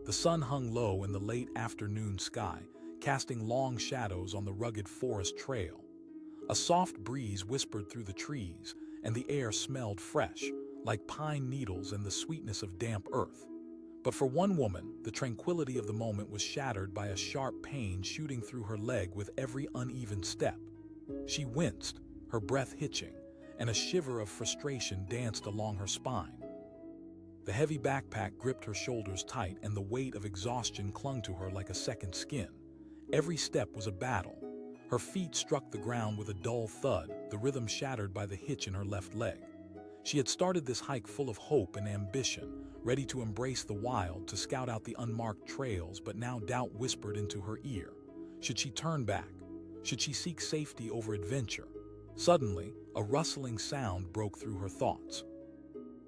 The sun hung low in the late afternoon sky, casting long shadows on the rugged forest trail. A soft breeze whispered through the trees, and the air smelled fresh, like pine needles and the sweetness of damp earth. But for one woman, the tranquility of the moment was shattered by a sharp pain shooting through her leg with every uneven step. She winced, her breath hitching, and a shiver of frustration danced along her spine. The heavy backpack gripped her shoulders tight, and the weight of exhaustion clung to her like a second skin. Every step was a battle. Her feet struck the ground with a dull thud, the rhythm shattered by the hitch in her left leg. She had started this hike full of hope and ambition, ready to embrace the wild, to scout out the unmarked trails, but now doubt whispered into her ear. Should she turn back? Should she seek safety over adventure? Suddenly, a rustling sound broke through her thoughts.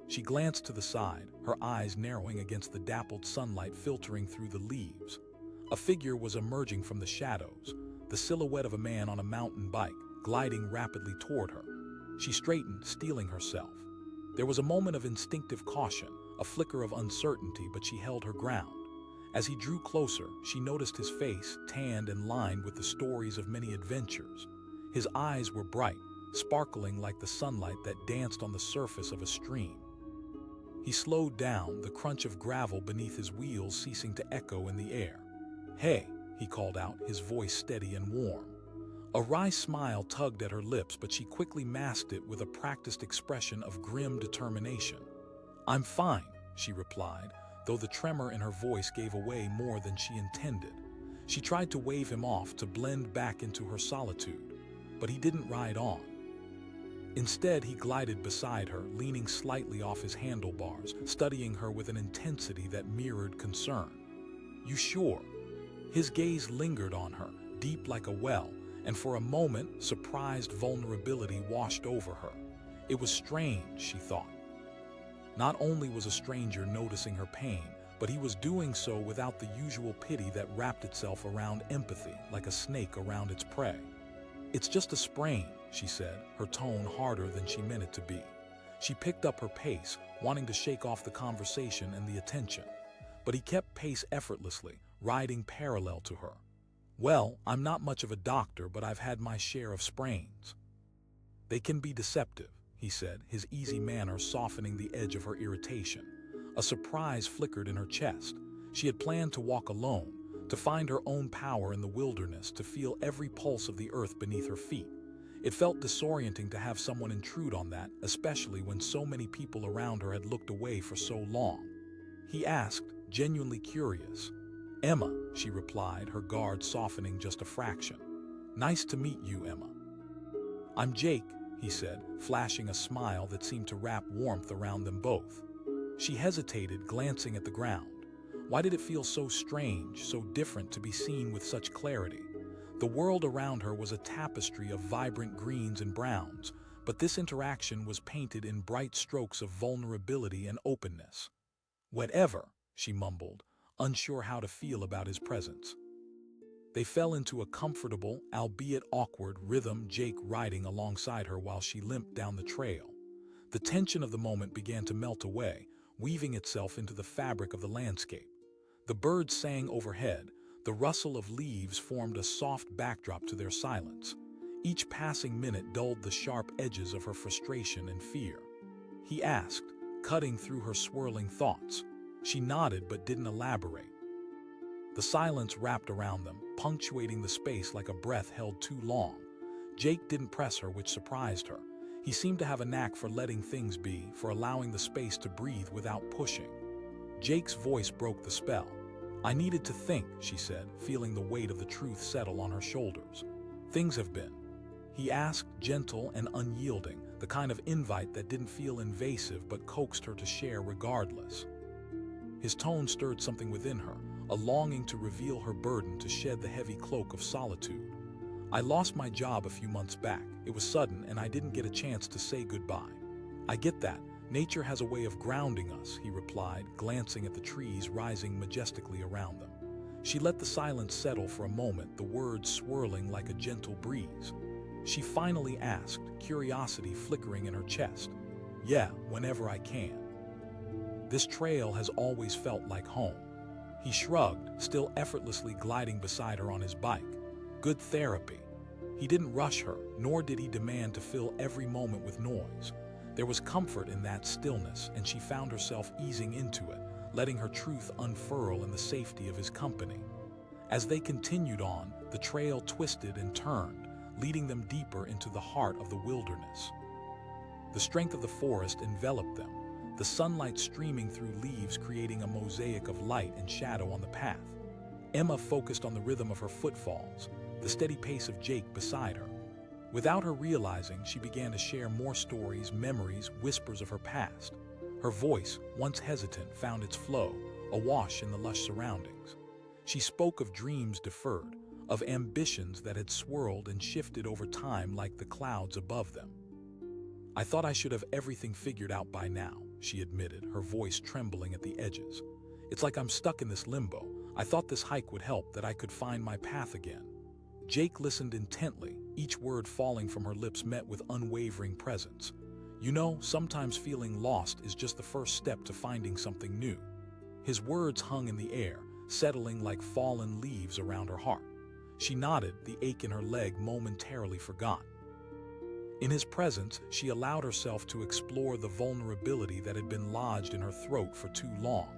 She glanced to the side, her eyes narrowing against the dappled sunlight filtering through the leaves. A figure was emerging from the shadows, the silhouette of a man on a mountain bike, gliding rapidly toward her. She straightened, steeling herself. There was a moment of instinctive caution, a flicker of uncertainty, but she held her ground. As he drew closer, she noticed his face, tanned and lined with the stories of many adventures. His eyes were bright, sparkling like the sunlight that danced on the surface of a stream. He slowed down, the crunch of gravel beneath his wheels ceasing to echo in the air. "Hey," he called out, his voice steady and warm. A wry smile tugged at her lips, but she quickly masked it with a practiced expression of grim determination. "I'm fine," she replied, though the tremor in her voice gave away more than she intended. She tried to wave him off, to blend back into her solitude, but he didn't ride on. Instead, he glided beside her, leaning slightly off his handlebars, studying her with an intensity that mirrored concern. "You sure?" His gaze lingered on her, deep like a well, and for a moment, surprised vulnerability washed over her. It was strange, she thought. Not only was a stranger noticing her pain, but he was doing so without the usual pity that wrapped itself around empathy, like a snake around its prey. "It's just a sprain," she said, her tone harder than she meant it to be. She picked up her pace, wanting to shake off the conversation and the attention. But he kept pace effortlessly, riding parallel to her. "Well, I'm not much of a doctor, but I've had my share of sprains." "They can be deceptive," he said, his easy manner softening the edge of her irritation. A surprise flickered in her chest. She had planned to walk alone, to find her own power in the wilderness, to feel every pulse of the earth beneath her feet. It felt disorienting to have someone intrude on that, especially when so many people around her had looked away for so long. He asked, genuinely curious. "Emma," she replied, her guard softening just a fraction. "Nice to meet you, Emma." "I'm Jake," he said, flashing a smile that seemed to wrap warmth around them both. She hesitated, glancing at the ground. Why did it feel so strange, so different to be seen with such clarity? The world around her was a tapestry of vibrant greens and browns, but this interaction was painted in bright strokes of vulnerability and openness. "Whatever," she mumbled, unsure how to feel about his presence. They fell into a comfortable, albeit awkward, rhythm, Jake riding alongside her while she limped down the trail. The tension of the moment began to melt away, weaving itself into the fabric of the landscape. The birds sang overhead, the rustle of leaves formed a soft backdrop to their silence. Each passing minute dulled the sharp edges of her frustration and fear. He asked, cutting through her swirling thoughts. She nodded but didn't elaborate. The silence wrapped around them, punctuating the space like a breath held too long. Jake didn't press her, which surprised her. He seemed to have a knack for letting things be, for allowing the space to breathe without pushing. Jake's voice broke the spell. "I needed to think," she said, feeling the weight of the truth settle on her shoulders. "Things have been." He asked, gentle and unyielding, the kind of invite that didn't feel invasive but coaxed her to share regardless. His tone stirred something within her, a longing to reveal her burden, to shed the heavy cloak of solitude. "I lost my job a few months back. It was sudden, and I didn't get a chance to say goodbye." "I get that. Nature has a way of grounding us," he replied, glancing at the trees rising majestically around them. She let the silence settle for a moment, the words swirling like a gentle breeze. She finally asked, curiosity flickering in her chest. "Yeah, whenever I can. This trail has always felt like home." He shrugged, still effortlessly gliding beside her on his bike. Good therapy. He didn't rush her, nor did he demand to fill every moment with noise. There was comfort in that stillness, and she found herself easing into it, letting her truth unfurl in the safety of his company. As they continued on, the trail twisted and turned, leading them deeper into the heart of the wilderness. The strength of the forest enveloped them, the sunlight streaming through leaves creating a mosaic of light and shadow on the path. Emma focused on the rhythm of her footfalls, the steady pace of Jake beside her. Without her realizing, she began to share more stories, memories, whispers of her past. Her voice, once hesitant, found its flow, awash in the lush surroundings. She spoke of dreams deferred, of ambitions that had swirled and shifted over time like the clouds above them. "I thought I should have everything figured out by now," she admitted, her voice trembling at the edges. "It's like I'm stuck in this limbo. I thought this hike would help, that I could find my path again." Jake listened intently, each word falling from her lips met with unwavering presence. "You know, sometimes feeling lost is just the first step to finding something new." His words hung in the air, settling like fallen leaves around her heart. She nodded, the ache in her leg momentarily forgotten. In his presence, she allowed herself to explore the vulnerability that had been lodged in her throat for too long.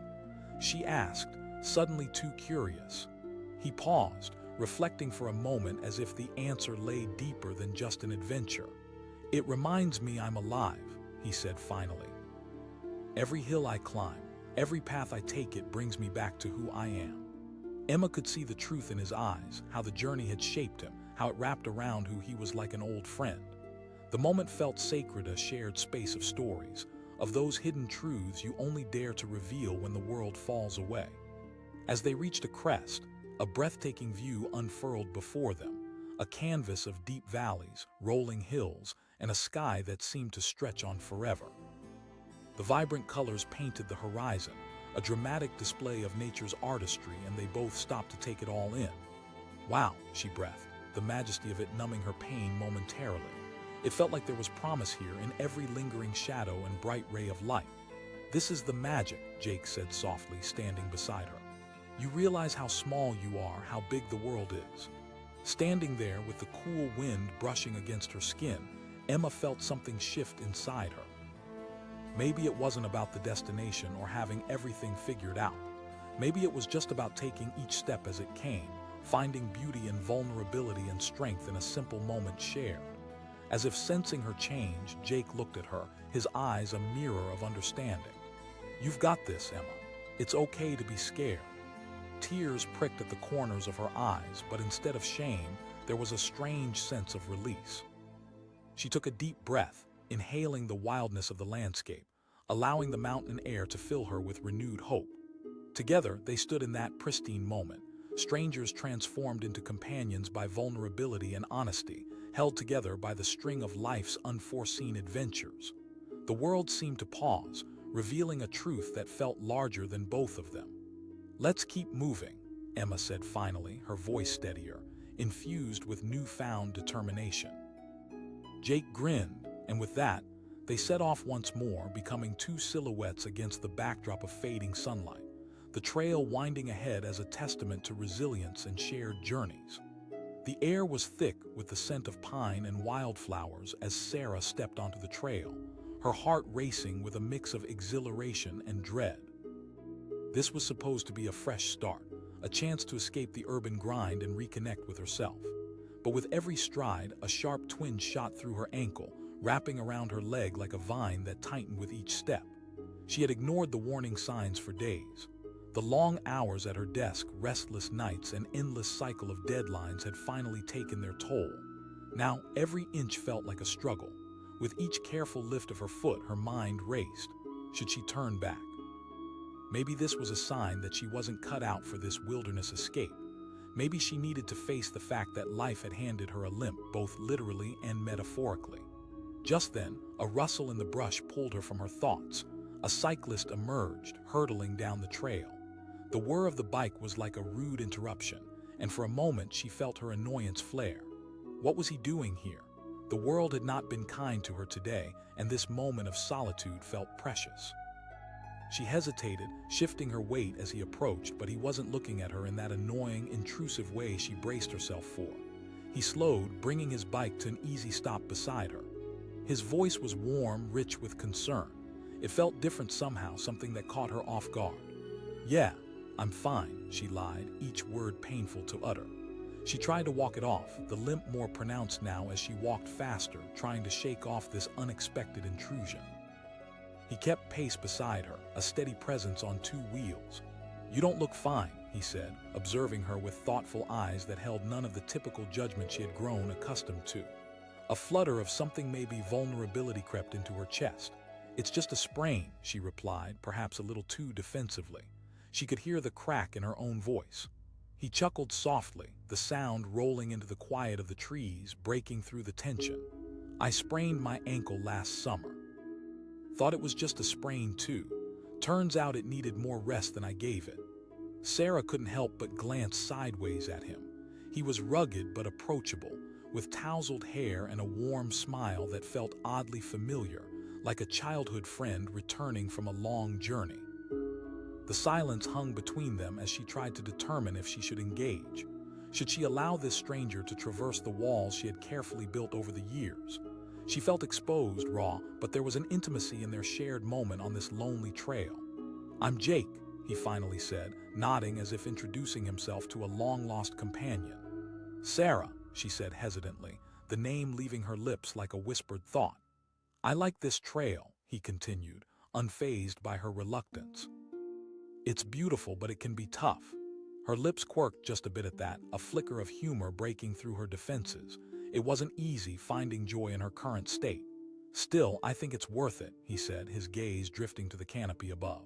She asked, suddenly too curious. He paused, reflecting for a moment as if the answer lay deeper than just an adventure. "It reminds me I'm alive," he said finally. "Every hill I climb, every path I take, it brings me back to who I am." Emma could see the truth in his eyes, how the journey had shaped him, how it wrapped around who he was like an old friend. The moment felt sacred, a shared space of stories, of those hidden truths you only dare to reveal when the world falls away. As they reached a crest, a breathtaking view unfurled before them, a canvas of deep valleys, rolling hills, and a sky that seemed to stretch on forever. The vibrant colors painted the horizon, a dramatic display of nature's artistry, and they both stopped to take it all in. "Wow," she breathed, the majesty of it numbing her pain momentarily. It felt like there was promise here in every lingering shadow and bright ray of light. "This is the magic," Jake said softly, standing beside her. "You realize how small you are, how big the world is." Standing there with the cool wind brushing against her skin, Emma felt something shift inside her. Maybe it wasn't about the destination or having everything figured out. Maybe it was just about taking each step as it came, finding beauty in vulnerability and strength in a simple moment shared. As if sensing her change, Jake looked at her, his eyes a mirror of understanding. "You've got this, Emma. It's okay to be scared." Tears pricked at the corners of her eyes, but instead of shame, there was a strange sense of release. She took a deep breath, inhaling the wildness of the landscape, allowing the mountain air to fill her with renewed hope. Together, they stood in that pristine moment, strangers transformed into companions by vulnerability and honesty, held together by the string of life's unforeseen adventures. The world seemed to pause, revealing a truth that felt larger than both of them. "Let's keep moving," Emma said finally, her voice steadier, infused with newfound determination. Jake grinned, and with that, they set off once more, becoming two silhouettes against the backdrop of fading sunlight, the trail winding ahead as a testament to resilience and shared journeys. The air was thick with the scent of pine and wildflowers as Sarah stepped onto the trail, her heart racing with a mix of exhilaration and dread. This was supposed to be a fresh start, a chance to escape the urban grind and reconnect with herself. But with every stride, a sharp twinge shot through her ankle, wrapping around her leg like a vine that tightened with each step. She had ignored the warning signs for days. The long hours at her desk, restless nights, and endless cycle of deadlines had finally taken their toll. Now, every inch felt like a struggle. With each careful lift of her foot, her mind raced. Should she turn back? Maybe this was a sign that she wasn't cut out for this wilderness escape. Maybe she needed to face the fact that life had handed her a limp, both literally and metaphorically. Just then, a rustle in the brush pulled her from her thoughts. A cyclist emerged, hurtling down the trail. The whir of the bike was like a rude interruption, and for a moment she felt her annoyance flare. What was he doing here? The world had not been kind to her today, and this moment of solitude felt precious. She hesitated, shifting her weight as he approached, but he wasn't looking at her in that annoying, intrusive way she braced herself for. He slowed, bringing his bike to an easy stop beside her. His voice was warm, rich with concern. It felt different somehow, something that caught her off guard. "Yeah, I'm fine," she lied, each word painful to utter. She tried to walk it off, the limp more pronounced now as she walked faster, trying to shake off this unexpected intrusion. He kept pace beside her, a steady presence on two wheels. "You don't look fine," he said, observing her with thoughtful eyes that held none of the typical judgment she had grown accustomed to. A flutter of something, maybe vulnerability, crept into her chest. "It's just a sprain," she replied, perhaps a little too defensively. She could hear the crack in her own voice. He chuckled softly, the sound rolling into the quiet of the trees, breaking through the tension. "I sprained my ankle last summer. Thought it was just a sprain too. Turns out it needed more rest than I gave it." Sarah couldn't help but glance sideways at him. He was rugged but approachable, with tousled hair and a warm smile that felt oddly familiar, like a childhood friend returning from a long journey. The silence hung between them as she tried to determine if she should engage. Should she allow this stranger to traverse the walls she had carefully built over the years? She felt exposed, raw, but there was an intimacy in their shared moment on this lonely trail. "I'm Jake," he finally said, nodding as if introducing himself to a long-lost companion. "Sarah," she said hesitantly, the name leaving her lips like a whispered thought. "I like this trail," he continued, unfazed by her reluctance. "It's beautiful, but it can be tough." Her lips quirked just a bit at that, a flicker of humor breaking through her defenses. It wasn't easy finding joy in her current state. "Still, I think it's worth it," he said, his gaze drifting to the canopy above.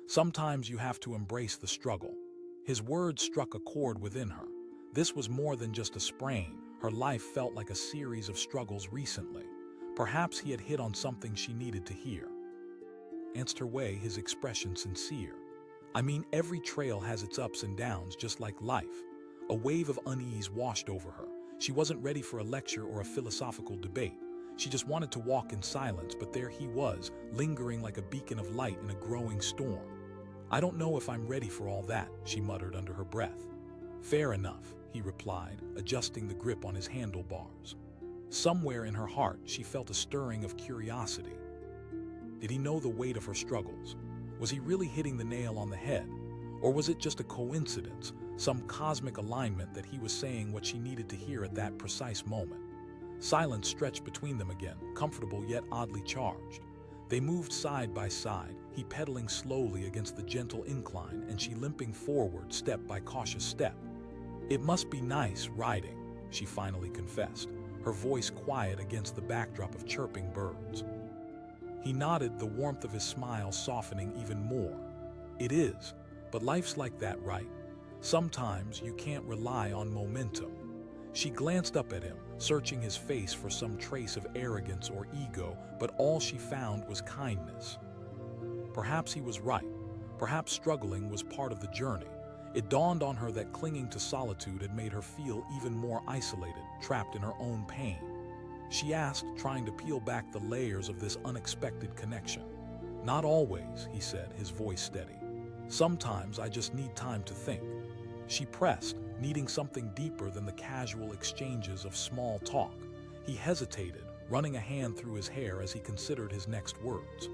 "Sometimes you have to embrace the struggle." His words struck a chord within her. This was more than just a sprain. Her life felt like a series of struggles recently. Perhaps he had hit on something she needed to hear. Answered her way, his expression sincere. "I mean, every trail has its ups and downs, just like life." A wave of unease washed over her. She wasn't ready for a lecture or a philosophical debate. She just wanted to walk in silence, but there he was, lingering like a beacon of light in a growing storm. "I don't know if I'm ready for all that," she muttered under her breath. "Fair enough," he replied, adjusting the grip on his handlebars. Somewhere in her heart, she felt a stirring of curiosity. Did he know the weight of her struggles? Was he really hitting the nail on the head? Or was it just a coincidence, some cosmic alignment that he was saying what she needed to hear at that precise moment? Silence stretched between them again, comfortable yet oddly charged. They moved side by side, he pedaling slowly against the gentle incline and she limping forward step by cautious step. "It must be nice riding," she finally confessed, her voice quiet against the backdrop of chirping birds. He nodded, the warmth of his smile softening even more. "It is, but life's like that, right? Sometimes you can't rely on momentum." She glanced up at him, searching his face for some trace of arrogance or ego, but all she found was kindness. Perhaps he was right. Perhaps struggling was part of the journey. It dawned on her that clinging to solitude had made her feel even more isolated, trapped in her own pain. She asked, trying to peel back the layers of this unexpected connection. "Not always," he said, his voice steady. "Sometimes I just need time to think." She pressed, needing something deeper than the casual exchanges of small talk. He hesitated, running a hand through his hair as he considered his next words.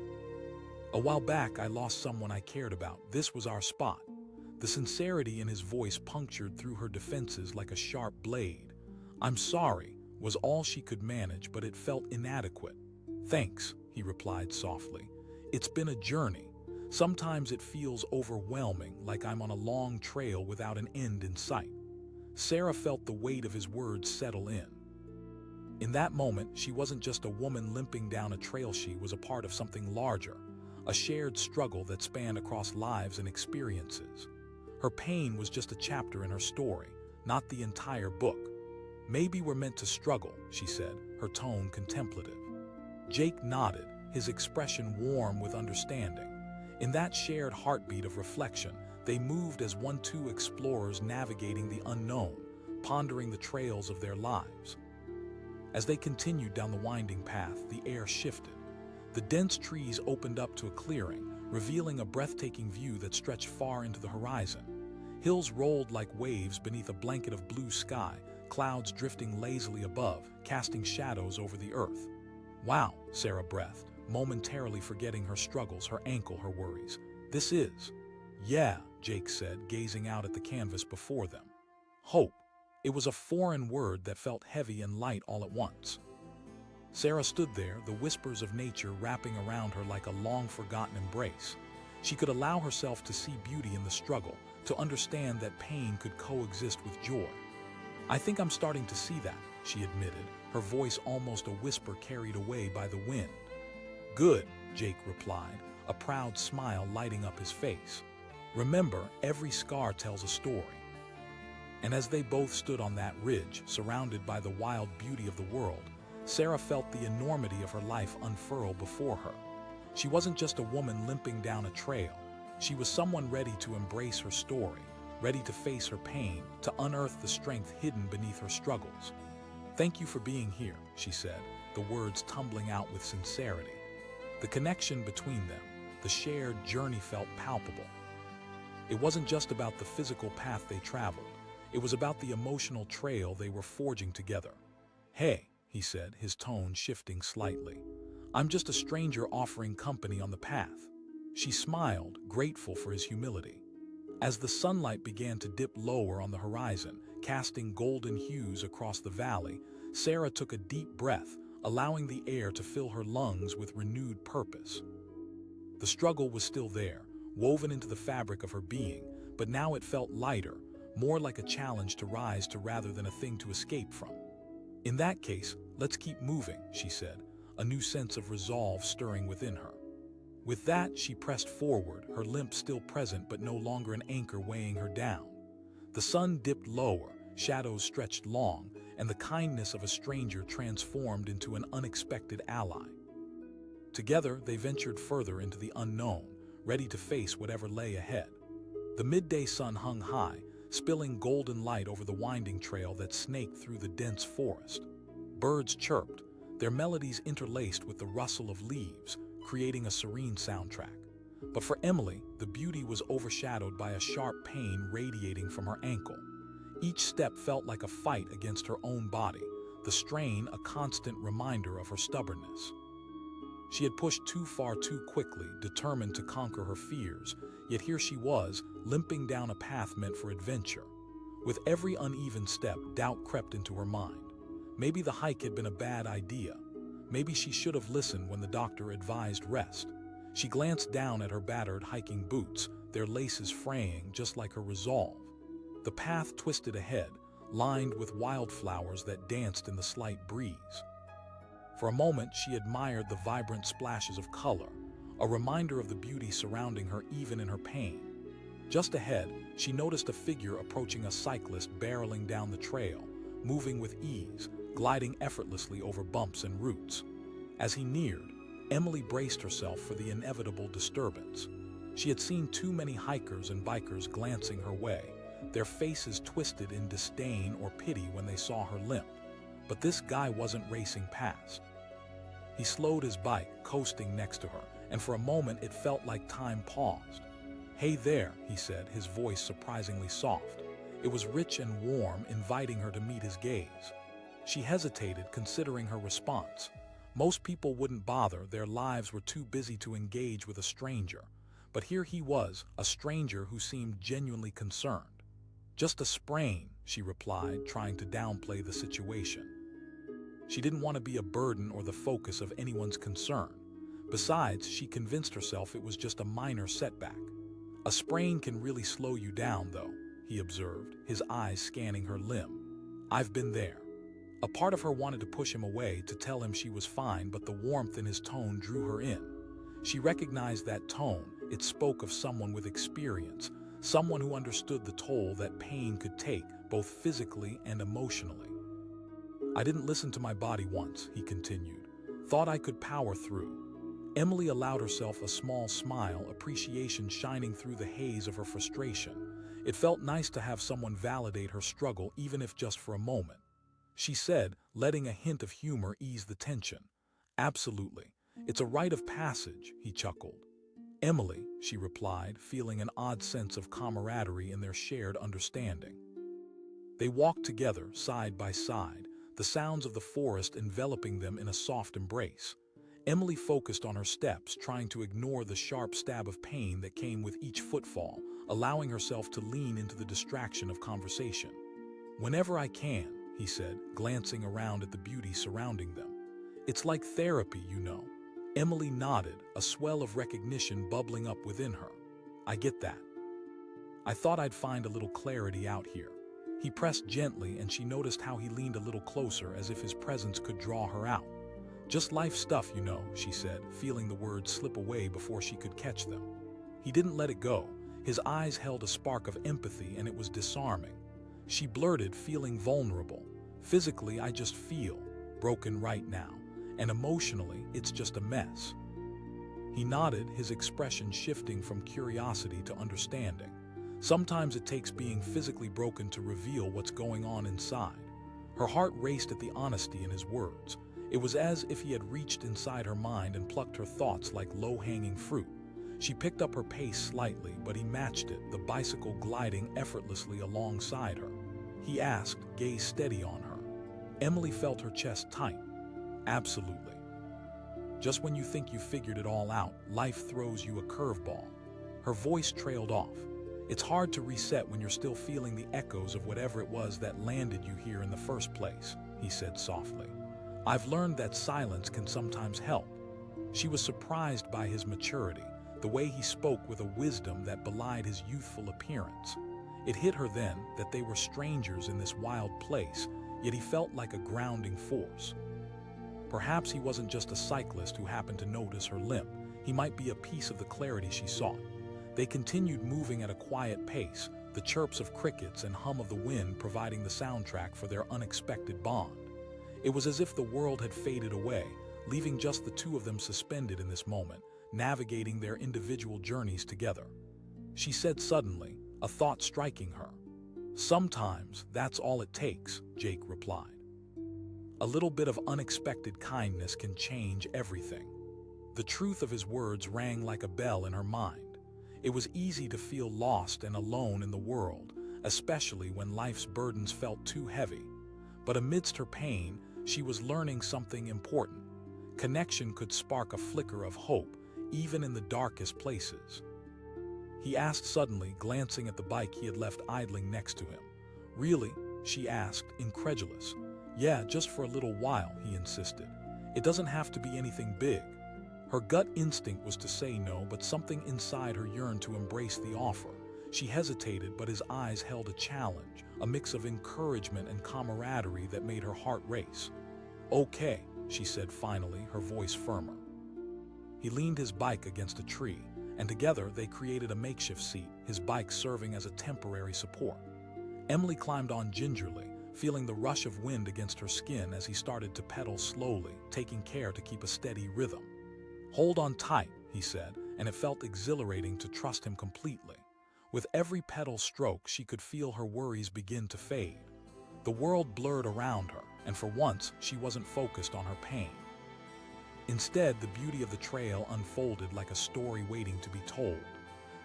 "A while back I lost someone I cared about. This was our spot." The sincerity in his voice punctured through her defenses like a sharp blade. "I'm sorry," was all she could manage, but it felt inadequate. "Thanks," he replied softly. "It's been a journey. Sometimes it feels overwhelming, like I'm on a long trail without an end in sight." Sarah felt the weight of his words settle in. In that moment, she wasn't just a woman limping down a trail, she was a part of something larger, a shared struggle that spanned across lives and experiences. Her pain was just a chapter in her story, not the entire book. "Maybe we're meant to struggle," she said, her tone contemplative. Jake nodded, his expression warm with understanding. In that shared heartbeat of reflection, they moved as two explorers navigating the unknown, pondering the trails of their lives. As they continued down the winding path, the air shifted. The dense trees opened up to a clearing, revealing a breathtaking view that stretched far into the horizon. Hills rolled like waves beneath a blanket of blue sky, clouds drifting lazily above, casting shadows over the earth. "Wow," Sarah breathed, momentarily forgetting her struggles, her ankle, her worries. "This is—" "Yeah," Jake said, gazing out at the canvas before them. "Hope." It was a foreign word that felt heavy and light all at once. Sarah stood there, the whispers of nature wrapping around her like a long-forgotten embrace. She could allow herself to see beauty in the struggle, to understand that pain could coexist with joy. "I think I'm starting to see that," she admitted, her voice almost a whisper carried away by the wind. "Good," Jake replied, a proud smile lighting up his face. "Remember, every scar tells a story." And as they both stood on that ridge, surrounded by the wild beauty of the world, Sarah felt the enormity of her life unfurl before her. She wasn't just a woman limping down a trail. She was someone ready to embrace her story, ready to face her pain, to unearth the strength hidden beneath her struggles. "Thank you for being here," she said, the words tumbling out with sincerity. The connection between them, the shared journey felt palpable. It wasn't just about the physical path they traveled. It was about the emotional trail they were forging together. "Hey," he said, his tone shifting slightly. "I'm just a stranger offering company on the path." She smiled, grateful for his humility. As the sunlight began to dip lower on the horizon, casting golden hues across the valley, Sarah took a deep breath, allowing the air to fill her lungs with renewed purpose. The struggle was still there, woven into the fabric of her being, but now it felt lighter, more like a challenge to rise to rather than a thing to escape from. "In that case, let's keep moving," she said, a new sense of resolve stirring within her. With that, she pressed forward, her limp still present but no longer an anchor weighing her down. The sun dipped lower, shadows stretched long, and the kindness of a stranger transformed into an unexpected ally. Together, they ventured further into the unknown, ready to face whatever lay ahead. The midday sun hung high, spilling golden light over the winding trail that snaked through the dense forest. Birds chirped, their melodies interlaced with the rustle of leaves, creating a serene soundtrack. But for Emily, the beauty was overshadowed by a sharp pain radiating from her ankle. Each step felt like a fight against her own body, the strain a constant reminder of her stubbornness. She had pushed too far too quickly, determined to conquer her fears, yet here she was, limping down a path meant for adventure. With every uneven step, doubt crept into her mind. Maybe the hike had been a bad idea. Maybe she should have listened when the doctor advised rest. She glanced down at her battered hiking boots, their laces fraying just like her resolve. The path twisted ahead, lined with wildflowers that danced in the slight breeze. For a moment, she admired the vibrant splashes of color, a reminder of the beauty surrounding her even in her pain. Just ahead, she noticed a figure approaching a cyclist barreling down the trail, moving with ease, gliding effortlessly over bumps and roots. As he neared, Emily braced herself for the inevitable disturbance. She had seen too many hikers and bikers glancing her way, their faces twisted in disdain or pity when they saw her limp. But this guy wasn't racing past. He slowed his bike, coasting next to her, and for a moment it felt like time paused. "Hey there," he said, his voice surprisingly soft. It was rich and warm, inviting her to meet his gaze. She hesitated, considering her response. Most people wouldn't bother, their lives were too busy to engage with a stranger. But here he was, a stranger who seemed genuinely concerned. "Just a sprain," she replied, trying to downplay the situation. She didn't want to be a burden or the focus of anyone's concern. Besides, she convinced herself it was just a minor setback. "A sprain can really slow you down, though," he observed, his eyes scanning her limb. "I've been there." A part of her wanted to push him away, to tell him she was fine, but the warmth in his tone drew her in. She recognized that tone. It spoke of someone with experience, someone who understood the toll that pain could take, both physically and emotionally. "I didn't listen to my body once," he continued. "Thought I could power through." Emily allowed herself a small smile, appreciation shining through the haze of her frustration. It felt nice to have someone validate her struggle, even if just for a moment. She said, letting a hint of humor ease the tension. "Absolutely. It's a rite of passage," he chuckled. Emily, she replied, feeling an odd sense of camaraderie in their shared understanding. They walked together, side by side, the sounds of the forest enveloping them in a soft embrace. Emily focused on her steps, trying to ignore the sharp stab of pain that came with each footfall, allowing herself to lean into the distraction of conversation. "Whenever I can," he said, glancing around at the beauty surrounding them. "It's like therapy, you know." Emily nodded, a swell of recognition bubbling up within her. "I get that. I thought I'd find a little clarity out here." He pressed gently, and she noticed how he leaned a little closer, as if his presence could draw her out. "Just life stuff, you know," she said, feeling the words slip away before she could catch them. He didn't let it go. His eyes held a spark of empathy, and it was disarming. She blurted, feeling vulnerable. "Physically, I just feel broken right now, and emotionally, it's just a mess." He nodded, his expression shifting from curiosity to understanding. Sometimes it takes being physically broken to reveal what's going on inside. Her heart raced at the honesty in his words. It was as if he had reached inside her mind and plucked her thoughts like low-hanging fruit. She picked up her pace slightly, but he matched it, the bicycle gliding effortlessly alongside her. He asked, gaze steady on her. Emily felt her chest tight. "Absolutely. Just when you think you've figured it all out, life throws you a curveball." Her voice trailed off. "It's hard to reset when you're still feeling the echoes of whatever it was that landed you here in the first place," he said softly. "I've learned that silence can sometimes help." She was surprised by his maturity, the way he spoke with a wisdom that belied his youthful appearance. It hit her then that they were strangers in this wild place, yet he felt like a grounding force. Perhaps he wasn't just a cyclist who happened to notice her limp. He might be a piece of the clarity she sought. They continued moving at a quiet pace, the chirps of crickets and hum of the wind providing the soundtrack for their unexpected bond. It was as if the world had faded away, leaving just the two of them suspended in this moment, navigating their individual journeys together. She said suddenly, a thought striking her. "Sometimes that's all it takes," Jake replied. "A little bit of unexpected kindness can change everything." The truth of his words rang like a bell in her mind. It was easy to feel lost and alone in the world, especially when life's burdens felt too heavy. But amidst her pain, she was learning something important. Connection could spark a flicker of hope, even in the darkest places. He asked suddenly, glancing at the bike he had left idling next to him. "Really?" she asked, incredulous. "Yeah, just for a little while," he insisted. "It doesn't have to be anything big." Her gut instinct was to say no, but something inside her yearned to embrace the offer. She hesitated, but his eyes held a challenge, a mix of encouragement and camaraderie that made her heart race. "Okay," she said finally, her voice firmer. He leaned his bike against a tree, and together they created a makeshift seat, his bike serving as a temporary support. Emily climbed on gingerly, feeling the rush of wind against her skin as he started to pedal slowly, taking care to keep a steady rhythm. "Hold on tight," he said, and it felt exhilarating to trust him completely. With every pedal stroke, she could feel her worries begin to fade. The world blurred around her, and for once, she wasn't focused on her pain. Instead, the beauty of the trail unfolded like a story waiting to be told.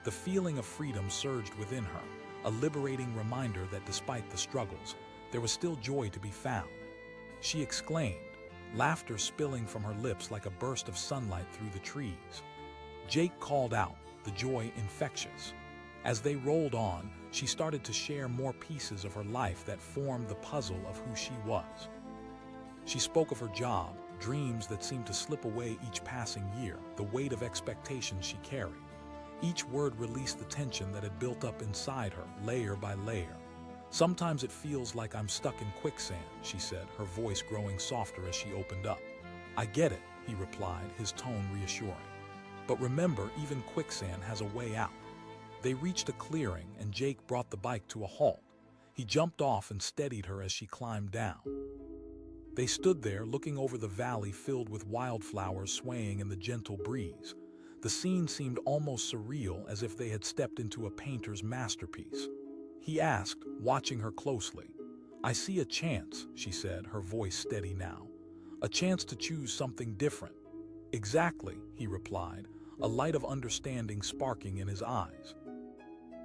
The feeling of freedom surged within her, a liberating reminder that despite the struggles, there was still joy to be found. She exclaimed, laughter spilling from her lips like a burst of sunlight through the trees. Jake called out, the joy infectious. As they rolled on, she started to share more pieces of her life that formed the puzzle of who she was. She spoke of her job, dreams that seemed to slip away each passing year, the weight of expectations she carried. Each word released the tension that had built up inside her, layer by layer. "Sometimes it feels like I'm stuck in quicksand," she said, her voice growing softer as she opened up. "I get it," he replied, his tone reassuring. "But remember, even quicksand has a way out." They reached a clearing, and Jake brought the bike to a halt. He jumped off and steadied her as she climbed down. They stood there, looking over the valley filled with wildflowers swaying in the gentle breeze. The scene seemed almost surreal, as if they had stepped into a painter's masterpiece. He asked, watching her closely. "I see a chance," she said, her voice steady now. "A chance to choose something different." "Exactly," he replied, a light of understanding sparking in his eyes.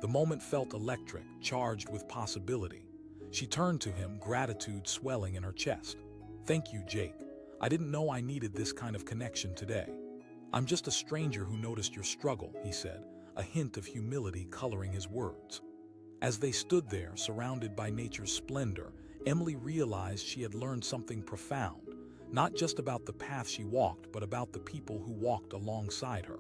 The moment felt electric, charged with possibility. She turned to him, gratitude swelling in her chest. "Thank you, Jake. I didn't know I needed this kind of connection today. I'm just a stranger who noticed your struggle," he said, a hint of humility coloring his words. As they stood there, surrounded by nature's splendor, Emily realized she had learned something profound, not just about the path she walked, but about the people who walked alongside her.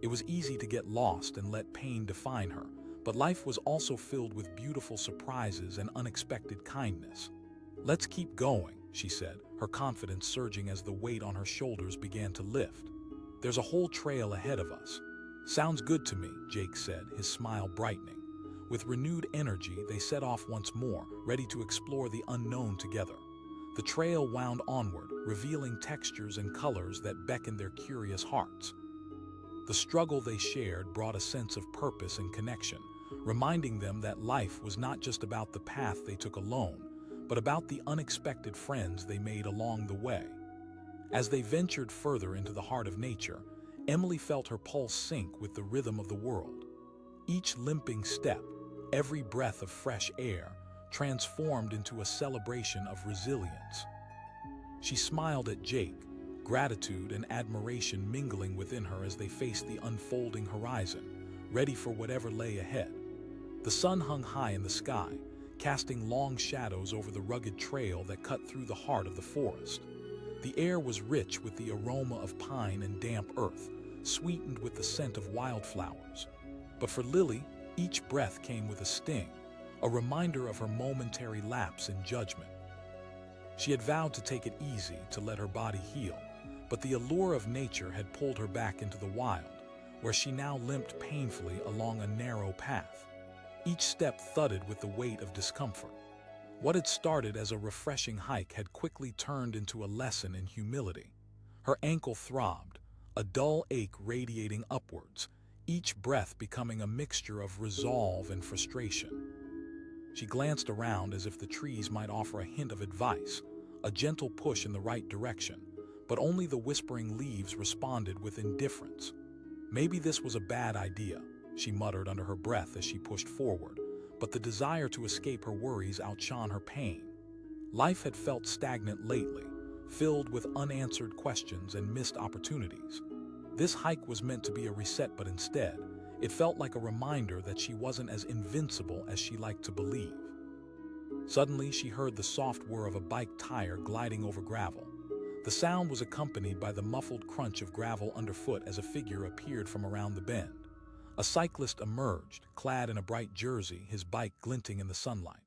It was easy to get lost and let pain define her, but life was also filled with beautiful surprises and unexpected kindness. "Let's keep going," she said, her confidence surging as the weight on her shoulders began to lift. "There's a whole trail ahead of us." "Sounds good to me," Jake said, his smile brightening. With renewed energy, they set off once more, ready to explore the unknown together. The trail wound onward, revealing textures and colors that beckoned their curious hearts. The struggle they shared brought a sense of purpose and connection, reminding them that life was not just about the path they took alone, but about the unexpected friends they made along the way. As they ventured further into the heart of nature, Emily felt her pulse sync with the rhythm of the world. Each limping step, every breath of fresh air, transformed into a celebration of resilience. She smiled at Jake, gratitude and admiration mingling within her as they faced the unfolding horizon, ready for whatever lay ahead. The sun hung high in the sky, casting long shadows over the rugged trail that cut through the heart of the forest. The air was rich with the aroma of pine and damp earth, sweetened with the scent of wildflowers. But for Lily, each breath came with a sting, a reminder of her momentary lapse in judgment. She had vowed to take it easy, to let her body heal, but the allure of nature had pulled her back into the wild, where she now limped painfully along a narrow path. Each step thudded with the weight of discomfort. What had started as a refreshing hike had quickly turned into a lesson in humility. Her ankle throbbed, a dull ache radiating upwards, each breath becoming a mixture of resolve and frustration. She glanced around as if the trees might offer a hint of advice, a gentle push in the right direction, but only the whispering leaves responded with indifference. Maybe this was a bad idea, she muttered under her breath as she pushed forward, but the desire to escape her worries outshone her pain. Life had felt stagnant lately, filled with unanswered questions and missed opportunities. This hike was meant to be a reset, but instead, it felt like a reminder that she wasn't as invincible as she liked to believe. Suddenly, she heard the soft whir of a bike tire gliding over gravel. The sound was accompanied by the muffled crunch of gravel underfoot as a figure appeared from around the bend. A cyclist emerged, clad in a bright jersey, his bike glinting in the sunlight.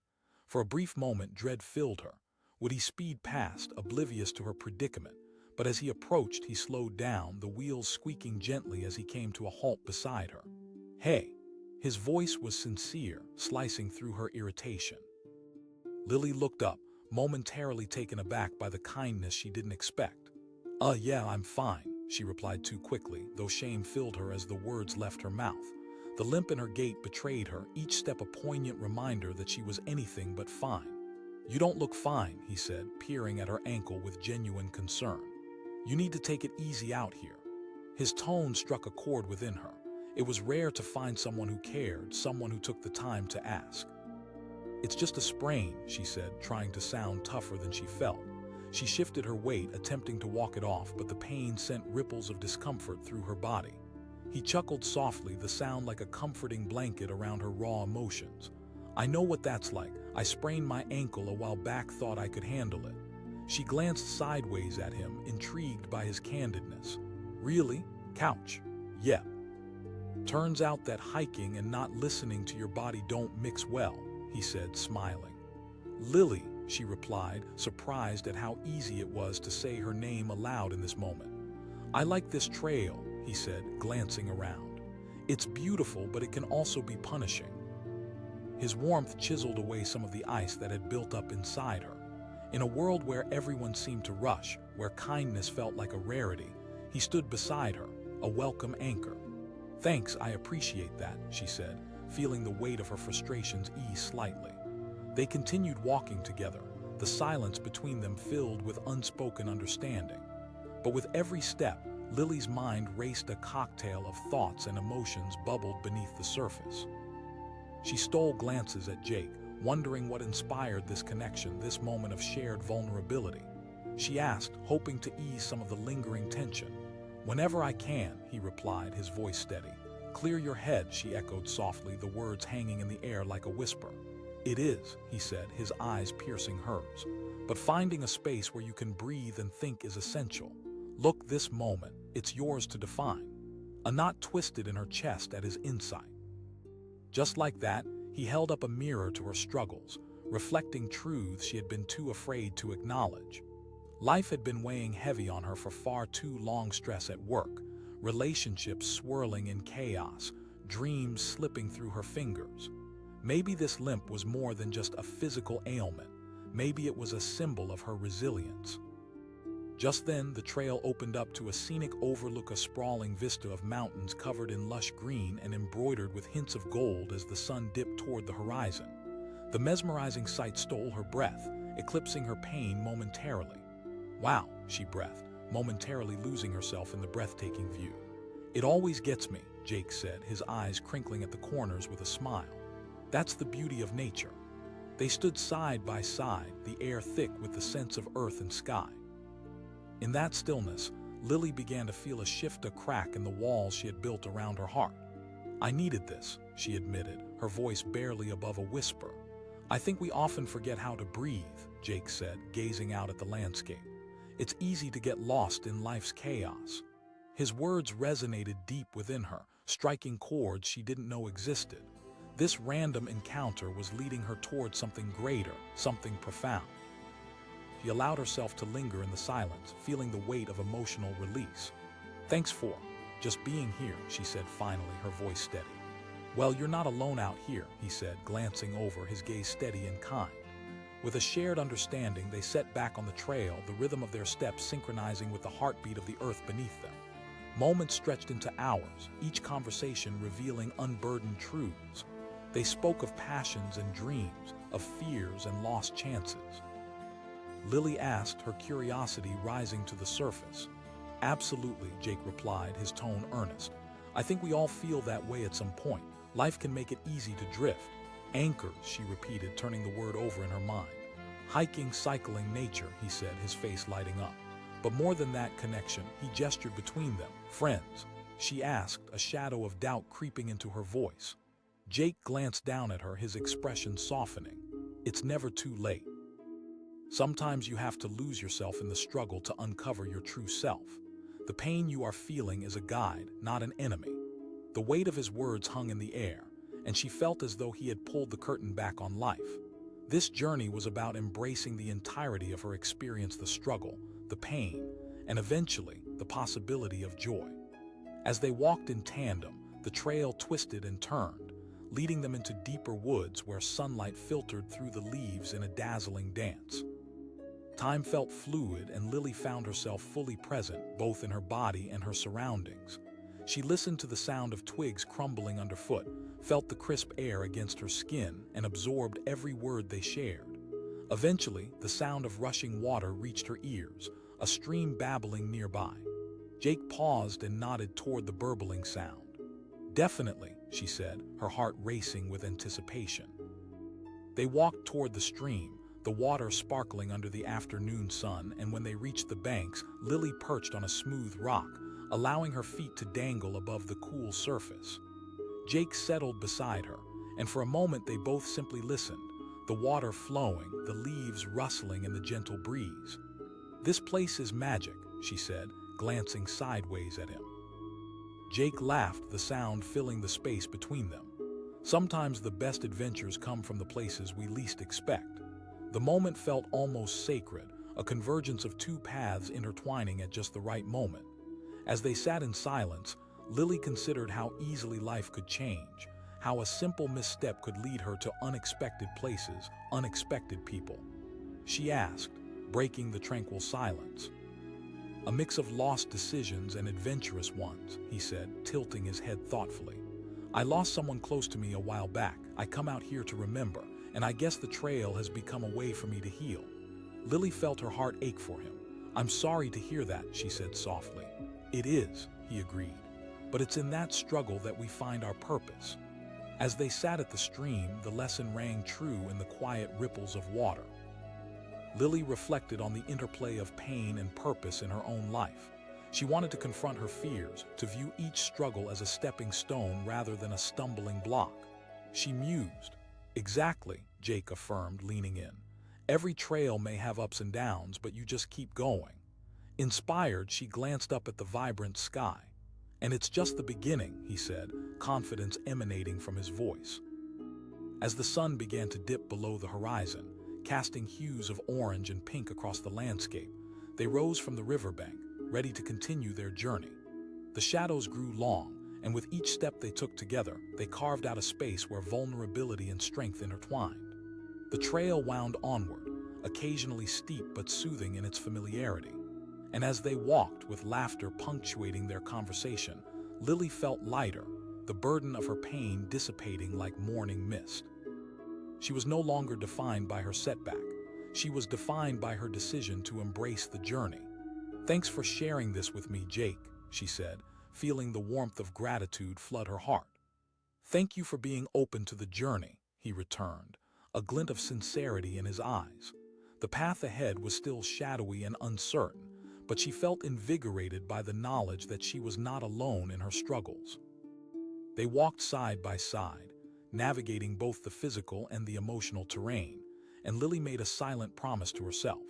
For a brief moment, dread filled her. Would he speed past, oblivious to her predicament? But as he approached, he slowed down, the wheels squeaking gently as he came to a halt beside her. "Hey!" His voice was sincere, slicing through her irritation. Lily looked up, momentarily taken aback by the kindness she didn't expect. Yeah, I'm fine," she replied too quickly, though shame filled her as the words left her mouth. The limp in her gait betrayed her, each step a poignant reminder that she was anything but fine. "You don't look fine," he said, peering at her ankle with genuine concern. "You need to take it easy out here." His tone struck a chord within her. It was rare to find someone who cared, someone who took the time to ask. "It's just a sprain," she said, trying to sound tougher than she felt. She shifted her weight, attempting to walk it off, but the pain sent ripples of discomfort through her body. He chuckled softly, the sound like a comforting blanket around her raw emotions. "I know what that's like. I sprained my ankle a while back, thought I could handle it." She glanced sideways at him, intrigued by his candidness. "Really? Couch?" "Yep. Turns out that hiking and not listening to your body don't mix well," he said, smiling. "Lily," she replied, surprised at how easy it was to say her name aloud in this moment. "I like this trail," he said, glancing around. "It's beautiful, but it can also be punishing." His warmth chiseled away some of the ice that had built up inside her. In a world where everyone seemed to rush, where kindness felt like a rarity, he stood beside her, a welcome anchor. "Thanks, I appreciate that," she said, feeling the weight of her frustrations ease slightly. They continued walking together, the silence between them filled with unspoken understanding. But with every step, Lily's mind raced. A cocktail of thoughts and emotions bubbled beneath the surface. She stole glances at Jake, wondering what inspired this connection, this moment of shared vulnerability. She asked, hoping to ease some of the lingering tension. "Whenever I can," he replied, his voice steady. "Clear your head," she echoed softly, the words hanging in the air like a whisper. "It is," he said, his eyes piercing hers. "But finding a space where you can breathe and think is essential. Look, this moment, it's yours to define." A knot twisted in her chest at his insight. Just like that, he held up a mirror to her struggles, reflecting truths she had been too afraid to acknowledge. Life had been weighing heavy on her for far too long. Stress at work, relationships swirling in chaos, dreams slipping through her fingers. Maybe this limp was more than just a physical ailment. Maybe it was a symbol of her resilience. Just then, the trail opened up to a scenic overlook, a sprawling vista of mountains covered in lush green and embroidered with hints of gold as the sun dipped toward the horizon. The mesmerizing sight stole her breath, eclipsing her pain momentarily. "Wow," she breathed, momentarily losing herself in the breathtaking view. "It always gets me," Jake said, his eyes crinkling at the corners with a smile. "That's the beauty of nature." They stood side by side, the air thick with the sense of earth and sky. In that stillness, Lily began to feel a shift, a crack in the walls she had built around her heart. "I needed this," she admitted, her voice barely above a whisper. "I think we often forget how to breathe," Jake said, gazing out at the landscape. "It's easy to get lost in life's chaos." His words resonated deep within her, striking chords she didn't know existed. This random encounter was leading her toward something greater, something profound. She allowed herself to linger in the silence, feeling the weight of emotional release. "Thanks for just being here," she said finally, her voice steady. "Well, you're not alone out here," he said, glancing over, his gaze steady and kind. With a shared understanding, they set back on the trail, the rhythm of their steps synchronizing with the heartbeat of the earth beneath them. Moments stretched into hours, each conversation revealing unburdened truths. They spoke of passions and dreams, of fears and lost chances. Lily asked, her curiosity rising to the surface. "Absolutely," Jake replied, his tone earnest. "I think we all feel that way at some point. Life can make it easy to drift." "Anchors," she repeated, turning the word over in her mind. "Hiking, cycling, nature," he said, his face lighting up. "But more than that connection," he gestured between them. "Friends?" she asked, a shadow of doubt creeping into her voice. Jake glanced down at her, his expression softening. "It's never too late. Sometimes you have to lose yourself in the struggle to uncover your true self. The pain you are feeling is a guide, not an enemy." The weight of his words hung in the air, and she felt as though he had pulled the curtain back on life. This journey was about embracing the entirety of her experience, the struggle, the pain, and eventually the possibility of joy. As they walked in tandem, the trail twisted and turned, leading them into deeper woods where sunlight filtered through the leaves in a dazzling dance. Time felt fluid, and Lily found herself fully present, both in her body and her surroundings. She listened to the sound of twigs crumbling underfoot, felt the crisp air against her skin, and absorbed every word they shared. Eventually, the sound of rushing water reached her ears, a stream babbling nearby. Jake paused and nodded toward the burbling sound. "Definitely," she said, her heart racing with anticipation. They walked toward the stream, the water sparkling under the afternoon sun, and when they reached the banks, Lily perched on a smooth rock, allowing her feet to dangle above the cool surface. Jake settled beside her, and for a moment they both simply listened, the water flowing, the leaves rustling in the gentle breeze. "This place is magic," she said, glancing sideways at him. Jake laughed, the sound filling the space between them. "Sometimes the best adventures come from the places we least expect." The moment felt almost sacred, a convergence of two paths intertwining at just the right moment. As they sat in silence, Lily considered how easily life could change, how a simple misstep could lead her to unexpected places, unexpected people. She asked, breaking the tranquil silence. "A mix of lost decisions and adventurous ones," he said, tilting his head thoughtfully. "I lost someone close to me a while back. I come out here to remember, and I guess the trail has become a way for me to heal." Lily felt her heart ache for him. "I'm sorry to hear that," she said softly. It is, he agreed, but it's in that struggle that we find our purpose. As they sat at the stream, the lesson rang true in the quiet ripples of water. Lily reflected on the interplay of pain and purpose in her own life. She wanted to confront her fears, to view each struggle as a stepping stone rather than a stumbling block. She mused. Exactly, Jake affirmed, leaning in. Every trail may have ups and downs, but you just keep going. Inspired, she glanced up at the vibrant sky. And it's just the beginning, he said, confidence emanating from his voice. As the sun began to dip below the horizon, casting hues of orange and pink across the landscape, they rose from the riverbank, ready to continue their journey. The shadows grew long, and with each step they took together, they carved out a space where vulnerability and strength intertwined. The trail wound onward, occasionally steep but soothing in its familiarity. And as they walked, with laughter punctuating their conversation, Lily felt lighter, the burden of her pain dissipating like morning mist. She was no longer defined by her setback. She was defined by her decision to embrace the journey. Thanks for sharing this with me, Jake, she said, feeling the warmth of gratitude flood her heart. Thank you for being open to the journey, he returned, a glint of sincerity in his eyes. The path ahead was still shadowy and uncertain, but she felt invigorated by the knowledge that she was not alone in her struggles. They walked side by side, navigating both the physical and the emotional terrain, and Lily made a silent promise to herself.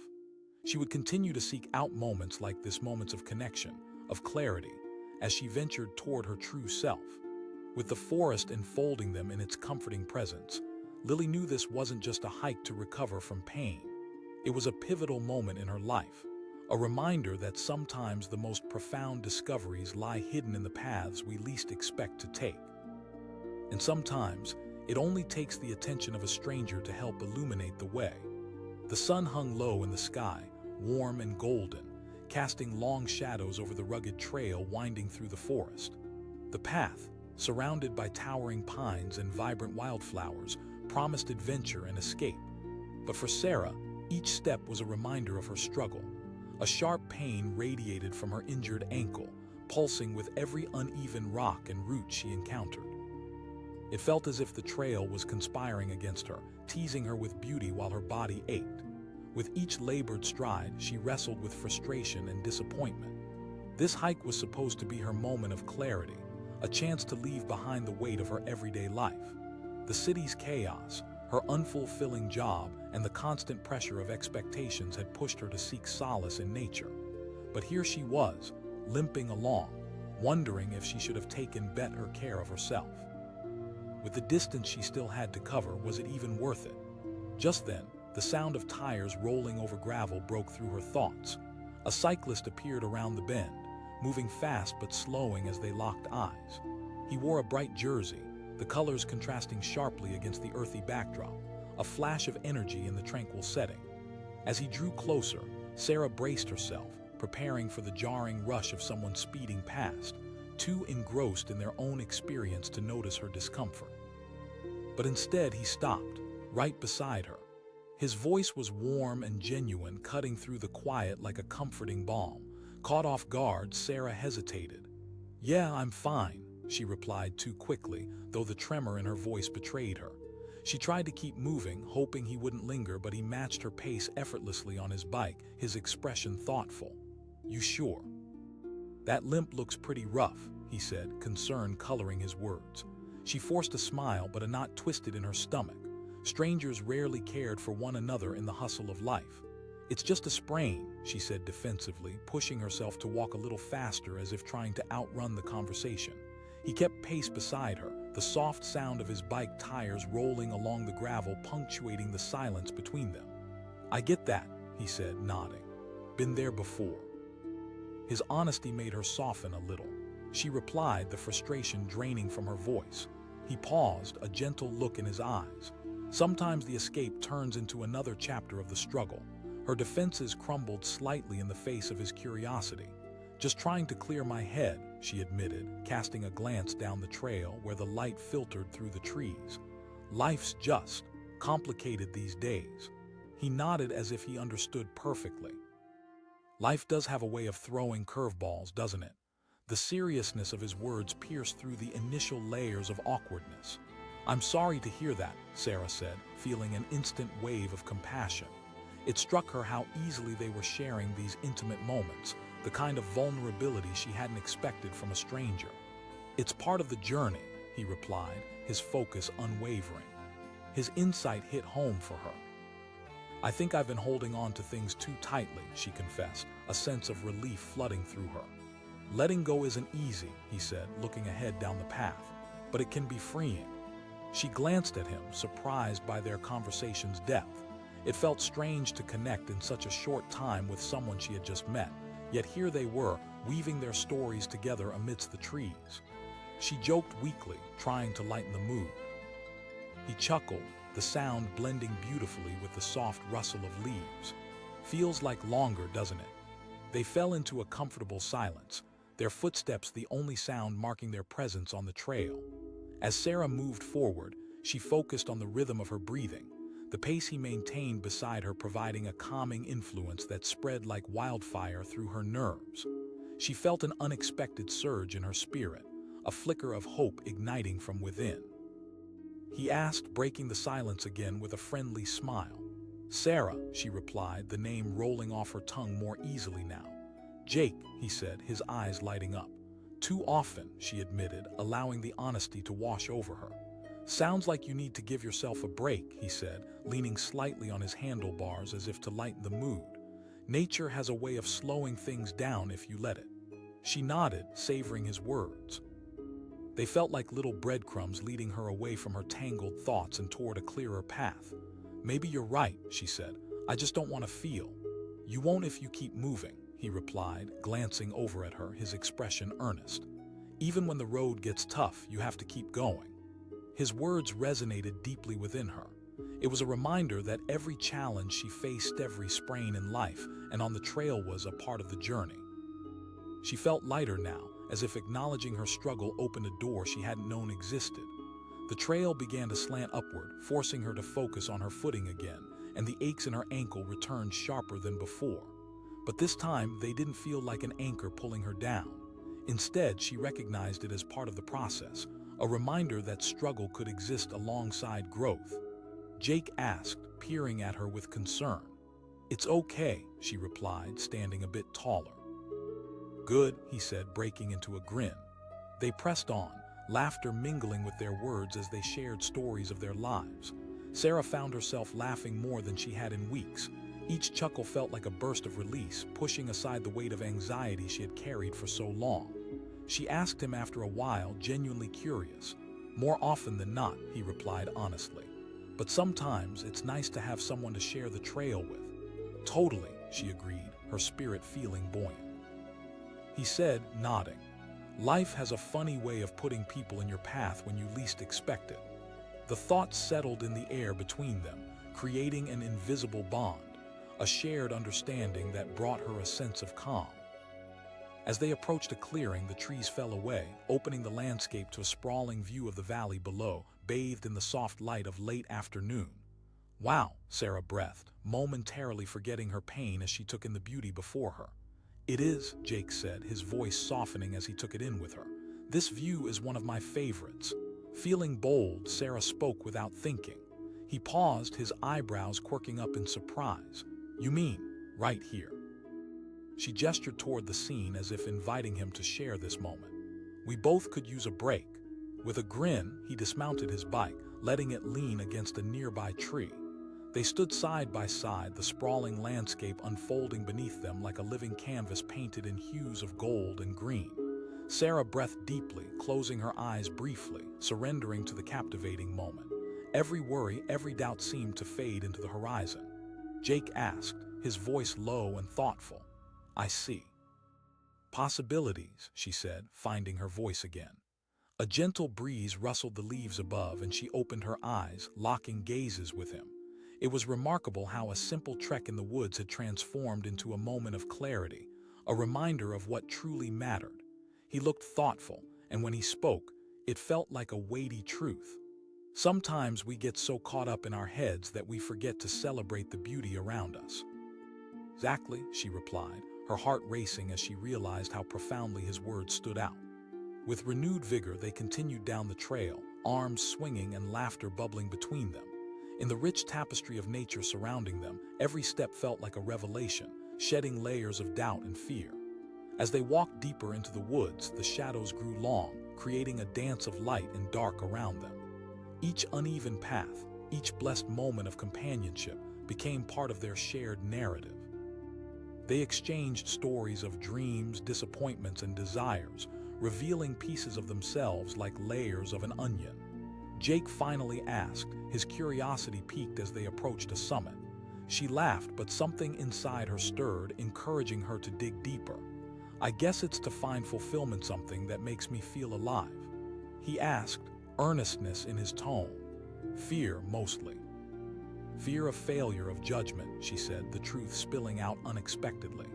She would continue to seek out moments like this, moments of connection, of clarity, as she ventured toward her true self. With the forest enfolding them in its comforting presence, Lily knew this wasn't just a hike to recover from pain. It was a pivotal moment in her life, a reminder that sometimes the most profound discoveries lie hidden in the paths we least expect to take. And sometimes, it only takes the attention of a stranger to help illuminate the way. The sun hung low in the sky, warm and golden, casting long shadows over the rugged trail winding through the forest. The path, surrounded by towering pines and vibrant wildflowers, promised adventure and escape. But for Sarah, each step was a reminder of her struggle. A sharp pain radiated from her injured ankle, pulsing with every uneven rock and root she encountered. It felt as if the trail was conspiring against her, teasing her with beauty while her body ached. With each labored stride, she wrestled with frustration and disappointment. This hike was supposed to be her moment of clarity, a chance to leave behind the weight of her everyday life. The city's chaos, her unfulfilling job, and the constant pressure of expectations had pushed her to seek solace in nature. But here she was, limping along, wondering if she should have taken better care of herself. With the distance she still had to cover, was it even worth it? Just then, the sound of tires rolling over gravel broke through her thoughts. A cyclist appeared around the bend, moving fast but slowing as they locked eyes. He wore a bright jersey, the colors contrasting sharply against the earthy backdrop, a flash of energy in the tranquil setting. As he drew closer, Sarah braced herself, preparing for the jarring rush of someone speeding past, too engrossed in their own experience to notice her discomfort. But instead he stopped, right beside her. His voice was warm and genuine, cutting through the quiet like a comforting balm. Caught off guard, Sarah hesitated. "Yeah, I'm fine," she replied too quickly, though the tremor in her voice betrayed her. She tried to keep moving, hoping he wouldn't linger, but he matched her pace effortlessly on his bike, his expression thoughtful. "You sure? That limp looks pretty rough," he said, concern coloring his words. She forced a smile, but a knot twisted in her stomach. Strangers rarely cared for one another in the hustle of life. "It's just a sprain," she said defensively, pushing herself to walk a little faster as if trying to outrun the conversation. He kept pace beside her, the soft sound of his bike tires rolling along the gravel punctuating the silence between them. "I get that," he said, nodding. "Been there before." His honesty made her soften a little. She replied, the frustration draining from her voice. He paused, a gentle look in his eyes. Sometimes the escape turns into another chapter of the struggle. Her defenses crumbled slightly in the face of his curiosity. "Just trying to clear my head," she admitted, casting a glance down the trail where the light filtered through the trees. "Life's just complicated these days." He nodded as if he understood perfectly. "Life does have a way of throwing curveballs, doesn't it? The seriousness of his words pierced through the initial layers of awkwardness. "I'm sorry to hear that," Sarah said, feeling an instant wave of compassion. It struck her how easily they were sharing these intimate moments, the kind of vulnerability she hadn't expected from a stranger. "It's part of the journey," he replied, his focus unwavering. His insight hit home for her. "I think I've been holding on to things too tightly," she confessed, a sense of relief flooding through her. "Letting go isn't easy," he said, looking ahead down the path, "but it can be freeing." She glanced at him, surprised by their conversation's depth. It felt strange to connect in such a short time with someone she had just met, yet here they were, weaving their stories together amidst the trees. She joked weakly, trying to lighten the mood. He chuckled, the sound blending beautifully with the soft rustle of leaves. "Feels like longer, doesn't it?" They fell into a comfortable silence, their footsteps the only sound marking their presence on the trail. As Sarah moved forward, she focused on the rhythm of her breathing, the pace he maintained beside her providing a calming influence that spread like wildfire through her nerves. She felt an unexpected surge in her spirit, a flicker of hope igniting from within. He asked, breaking the silence again with a friendly smile. "Sarah," she replied, the name rolling off her tongue more easily now. "Jake," he said, his eyes lighting up. "Too often," she admitted, allowing the honesty to wash over her. "Sounds like you need to give yourself a break," he said, leaning slightly on his handlebars as if to lighten the mood. "Nature has a way of slowing things down if you let it." She nodded, savoring his words. They felt like little breadcrumbs leading her away from her tangled thoughts and toward a clearer path. "Maybe you're right," she said. "I just don't want to feel." "You won't if you keep moving," he replied, glancing over at her, his expression earnest. "Even when the road gets tough, you have to keep going." His words resonated deeply within her. It was a reminder that every challenge she faced, every sprain in life, and on the trail was a part of the journey. She felt lighter now, as if acknowledging her struggle opened a door she hadn't known existed. The trail began to slant upward, forcing her to focus on her footing again, and the aches in her ankle returned sharper than before. But this time, they didn't feel like an anchor pulling her down. Instead, she recognized it as part of the process, a reminder that struggle could exist alongside growth. Jake asked, peering at her with concern. "It's okay," she replied, standing a bit taller. "Good," he said, breaking into a grin. They pressed on, laughter mingling with their words as they shared stories of their lives. Sarah found herself laughing more than she had in weeks. Each chuckle felt like a burst of release, pushing aside the weight of anxiety she had carried for so long. She asked him after a while, genuinely curious. "More often than not," he replied honestly. "But sometimes it's nice to have someone to share the trail with." "Totally," she agreed, her spirit feeling buoyant. He said, nodding. "Life has a funny way of putting people in your path when you least expect it." The thoughts settled in the air between them, creating an invisible bond, a shared understanding that brought her a sense of calm. As they approached a clearing, the trees fell away, opening the landscape to a sprawling view of the valley below, bathed in the soft light of late afternoon. "Wow," Sarah breathed, momentarily forgetting her pain as she took in the beauty before her. "It is," Jake said, his voice softening as he took it in with her. "This view is one of my favorites." Feeling bold, Sarah spoke without thinking. He paused, his eyebrows quirking up in surprise. "You mean, right here?" She gestured toward the scene as if inviting him to share this moment. "We both could use a break." With a grin, he dismounted his bike, letting it lean against a nearby tree. They stood side by side, the sprawling landscape unfolding beneath them like a living canvas painted in hues of gold and green. Sarah breathed deeply, closing her eyes briefly, surrendering to the captivating moment. Every worry, every doubt seemed to fade into the horizon. Jake asked, his voice low and thoughtful. "I see." "Possibilities," she said, finding her voice again. A gentle breeze rustled the leaves above, and she opened her eyes, locking gazes with him. It was remarkable how a simple trek in the woods had transformed into a moment of clarity, a reminder of what truly mattered. He looked thoughtful, and when he spoke, it felt like a weighty truth. Sometimes we get so caught up in our heads that we forget to celebrate the beauty around us. "Exactly," she replied, her heart racing as she realized how profoundly his words stood out. With renewed vigor, they continued down the trail, arms swinging and laughter bubbling between them. In the rich tapestry of nature surrounding them, every step felt like a revelation, shedding layers of doubt and fear. As they walked deeper into the woods, the shadows grew long, creating a dance of light and dark around them. Each uneven path, each blessed moment of companionship became part of their shared narrative. They exchanged stories of dreams, disappointments, and desires, revealing pieces of themselves like layers of an onion. Jake finally asked, his curiosity piqued as they approached a summit. She laughed, but something inside her stirred, encouraging her to dig deeper. "I guess it's to find fulfillment, something that makes me feel alive," he asked, earnestness in his tone. "Fear, mostly." "Fear of failure, of judgment," she said, the truth spilling out unexpectedly.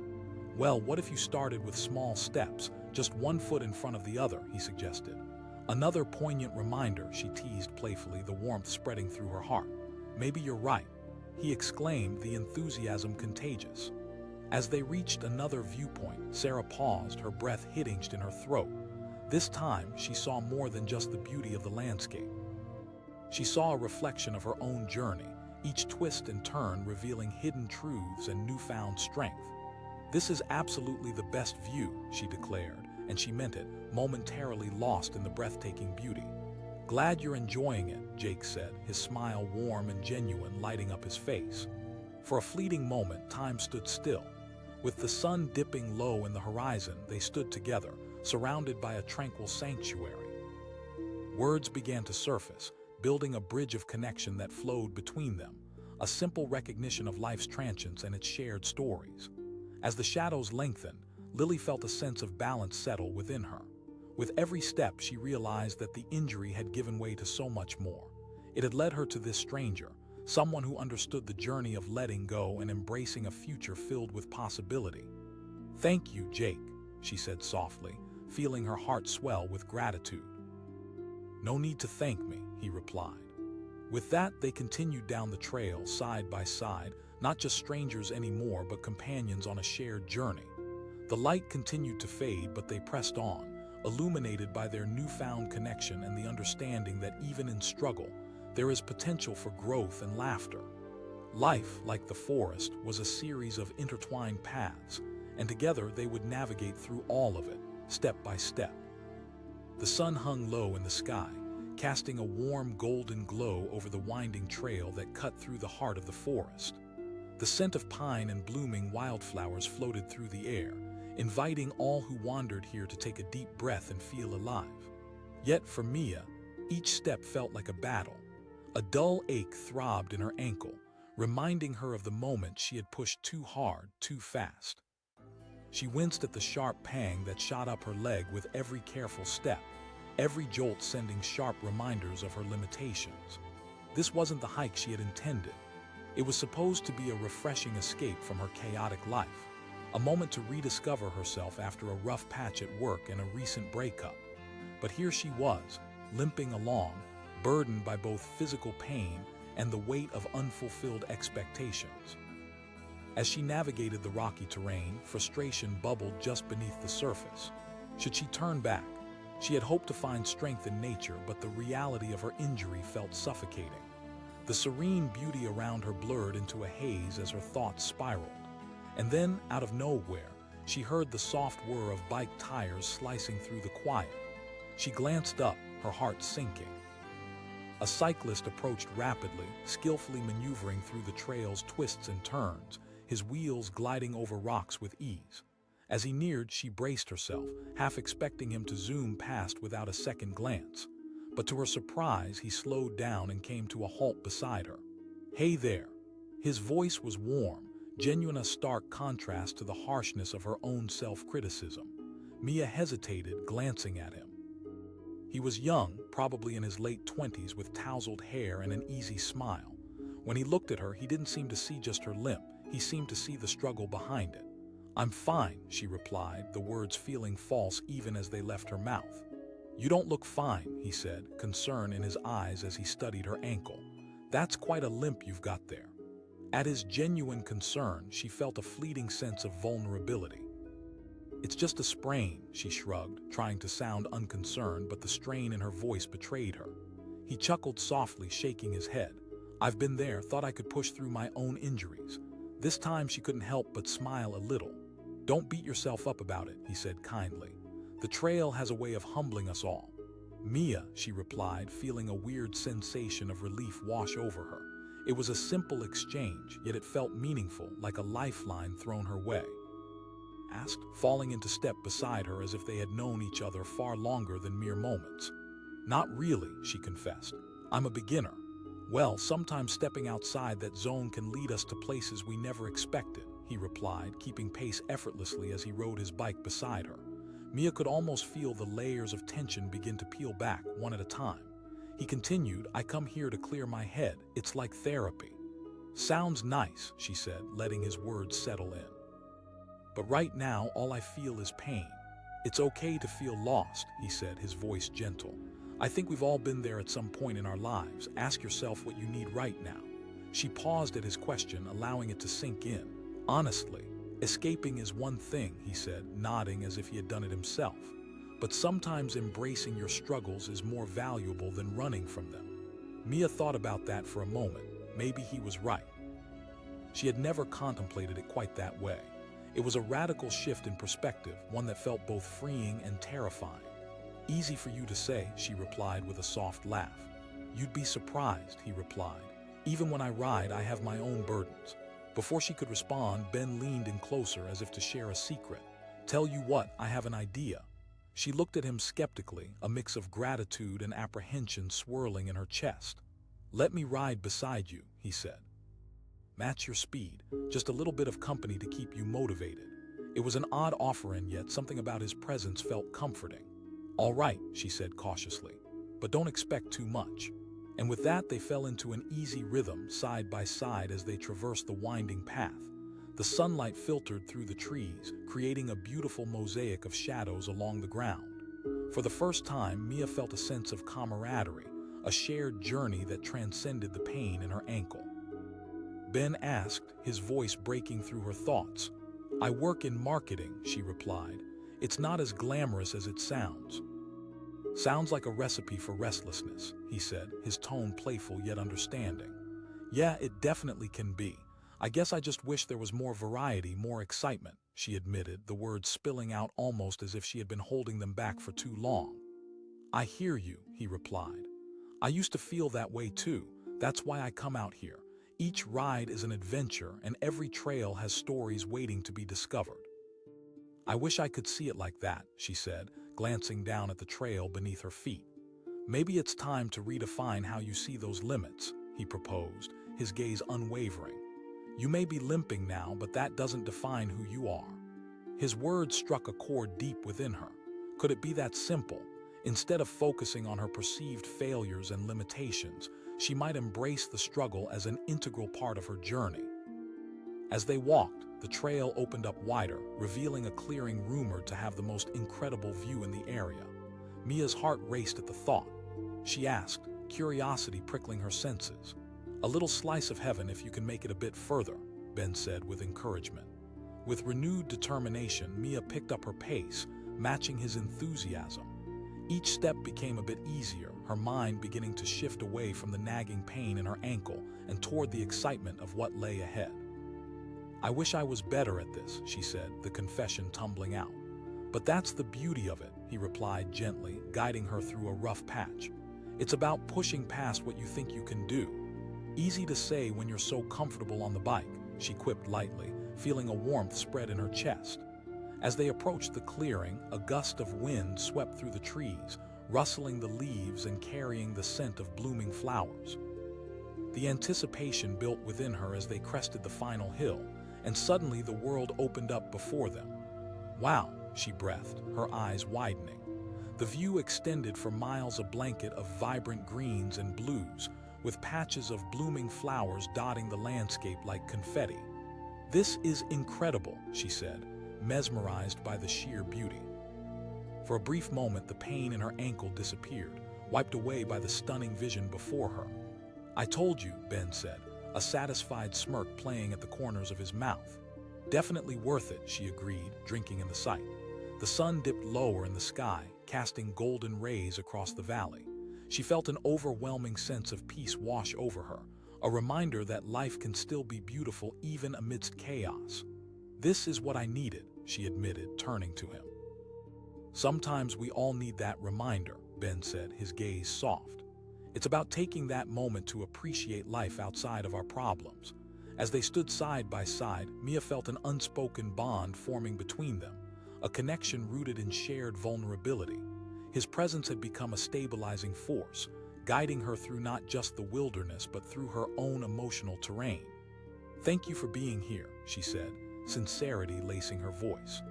"Well, what if you started with small steps, just one foot in front of the other," he suggested. "Another poignant reminder," she teased playfully, the warmth spreading through her heart. "Maybe you're right," he exclaimed, the enthusiasm contagious. As they reached another viewpoint, Sarah paused, her breath hitched in her throat. This time, she saw more than just the beauty of the landscape. She saw a reflection of her own journey, each twist and turn revealing hidden truths and newfound strength. "This is absolutely the best view," she declared, and she meant it, momentarily lost in the breathtaking beauty. "Glad you're enjoying it," Jake said, his smile warm and genuine, lighting up his face. For a fleeting moment, time stood still. With the sun dipping low in the horizon, they stood together, surrounded by a tranquil sanctuary. Words began to surface, building a bridge of connection that flowed between them, a simple recognition of life's transience and its shared stories. As the shadows lengthened, Lily felt a sense of balance settle within her. With every step, she realized that the injury had given way to so much more. It had led her to this stranger, someone who understood the journey of letting go and embracing a future filled with possibility. "Thank you, Jake," she said softly, feeling her heart swell with gratitude. "No need to thank me," he replied. With that, they continued down the trail side by side, not just strangers anymore, but companions on a shared journey. The light continued to fade, but they pressed on, illuminated by their newfound connection and the understanding that even in struggle, there is potential for growth and laughter. Life, like the forest, was a series of intertwined paths, and together they would navigate through all of it, step by step. The sun hung low in the sky, casting a warm golden glow over the winding trail that cut through the heart of the forest. The scent of pine and blooming wildflowers floated through the air, inviting all who wandered here to take a deep breath and feel alive. Yet for Mia, each step felt like a battle. A dull ache throbbed in her ankle, reminding her of the moment she had pushed too hard, too fast. She winced at the sharp pang that shot up her leg with every careful step, every jolt sending sharp reminders of her limitations. This wasn't the hike she had intended. It was supposed to be a refreshing escape from her chaotic life, a moment to rediscover herself after a rough patch at work and a recent breakup. But here she was, limping along, burdened by both physical pain and the weight of unfulfilled expectations. As she navigated the rocky terrain, frustration bubbled just beneath the surface. Should she turn back? She had hoped to find strength in nature, but the reality of her injury felt suffocating. The serene beauty around her blurred into a haze as her thoughts spiraled. And then, out of nowhere, she heard the soft whir of bike tires slicing through the quiet. She glanced up, her heart sinking. A cyclist approached rapidly, skillfully maneuvering through the trail's twists and turns, his wheels gliding over rocks with ease. As he neared, she braced herself, half expecting him to zoom past without a second glance. But to her surprise, he slowed down and came to a halt beside her. "Hey there." His voice was warm, genuine, a stark contrast to the harshness of her own self-criticism. Mia hesitated, glancing at him. He was young, probably in his late 20s, with tousled hair and an easy smile. When he looked at her, he didn't seem to see just her limp. He seemed to see the struggle behind it. "I'm fine," she replied, the words feeling false even as they left her mouth. "You don't look fine," he said, concern in his eyes as he studied her ankle. "That's quite a limp you've got there." At his genuine concern, she felt a fleeting sense of vulnerability. "It's just a sprain," she shrugged, trying to sound unconcerned, but the strain in her voice betrayed her. He chuckled softly, shaking his head. "I've been there, thought I could push through my own injuries." This time she couldn't help but smile a little. "Don't beat yourself up about it," he said kindly. "The trail has a way of humbling us all." "Mia," she replied, feeling a weird sensation of relief wash over her. It was a simple exchange, yet it felt meaningful, like a lifeline thrown her way. Asked, falling into step beside her as if they had known each other far longer than mere moments. "Not really," she confessed. "I'm a beginner." "Well, sometimes stepping outside that zone can lead us to places we never expected," he replied, keeping pace effortlessly as he rode his bike beside her. Mia could almost feel the layers of tension begin to peel back, one at a time. He continued, "I come here to clear my head. It's like therapy." "Sounds nice," she said, letting his words settle in. "But right now, all I feel is pain." "It's okay to feel lost," he said, his voice gentle. "I think we've all been there at some point in our lives. Ask yourself what you need right now." She paused at his question, allowing it to sink in. "Honestly, escaping is one thing," he said, nodding as if he had done it himself. "But sometimes embracing your struggles is more valuable than running from them." Mia thought about that for a moment. Maybe he was right. She had never contemplated it quite that way. It was a radical shift in perspective, one that felt both freeing and terrifying. "Easy for you to say," she replied with a soft laugh. "You'd be surprised," he replied. "Even when I ride, I have my own burdens." Before she could respond, Ben leaned in closer as if to share a secret. "Tell you what, I have an idea." She looked at him skeptically, a mix of gratitude and apprehension swirling in her chest. "Let me ride beside you," he said. "Match your speed, just a little bit of company to keep you motivated." It was an odd offer, and yet something about his presence felt comforting. "All right," she said cautiously, "but don't expect too much." And with that, they fell into an easy rhythm, side by side as they traversed the winding path. The sunlight filtered through the trees, creating a beautiful mosaic of shadows along the ground. For the first time, Mia felt a sense of camaraderie, a shared journey that transcended the pain in her ankle. Ben asked, his voice breaking through her thoughts. "I work in marketing," she replied. "It's not as glamorous as it sounds." "Sounds like a recipe for restlessness," he said, his tone playful yet understanding. "Yeah, it definitely can be. I guess I just wish there was more variety, more excitement," she admitted, the words spilling out almost as if she had been holding them back for too long. "I hear you," he replied. "I used to feel that way too. That's why I come out here. Each ride is an adventure, and every trail has stories waiting to be discovered." "I wish I could see it like that," she said, glancing down at the trail beneath her feet. "Maybe it's time to redefine how you see those limits," he proposed, his gaze unwavering. "You may be limping now, but that doesn't define who you are." His words struck a chord deep within her. Could it be that simple? Instead of focusing on her perceived failures and limitations, she might embrace the struggle as an integral part of her journey. As they walked, the trail opened up wider, revealing a clearing rumored to have the most incredible view in the area. Mia's heart raced at the thought. She asked, curiosity prickling her senses. "A little slice of heaven if you can make it a bit further," Ben said with encouragement. With renewed determination, Mia picked up her pace, matching his enthusiasm. Each step became a bit easier, her mind beginning to shift away from the nagging pain in her ankle and toward the excitement of what lay ahead. "I wish I was better at this," she said, the confession tumbling out. "But that's the beauty of it," he replied gently, guiding her through a rough patch. "It's about pushing past what you think you can do." "Easy to say when you're so comfortable on the bike," she quipped lightly, feeling a warmth spread in her chest. As they approached the clearing, a gust of wind swept through the trees, rustling the leaves and carrying the scent of blooming flowers. The anticipation built within her as they crested the final hill, and suddenly the world opened up before them. "Wow," she breathed, her eyes widening. The view extended for miles, a blanket of vibrant greens and blues, with patches of blooming flowers dotting the landscape like confetti. "This is incredible," she said, mesmerized by the sheer beauty. For a brief moment, the pain in her ankle disappeared, wiped away by the stunning vision before her. "I told you," Ben said, a satisfied smirk playing at the corners of his mouth. "Definitely worth it," she agreed, drinking in the sight. The sun dipped lower in the sky, casting golden rays across the valley. She felt an overwhelming sense of peace wash over her, a reminder that life can still be beautiful even amidst chaos. "This is what I needed," she admitted, turning to him. "Sometimes we all need that reminder," Ben said, his gaze soft. "It's about taking that moment to appreciate life outside of our problems." As they stood side by side, Mia felt an unspoken bond forming between them, a connection rooted in shared vulnerability. His presence had become a stabilizing force, guiding her through not just the wilderness but through her own emotional terrain. "Thank you for being here," she said, sincerity lacing her voice.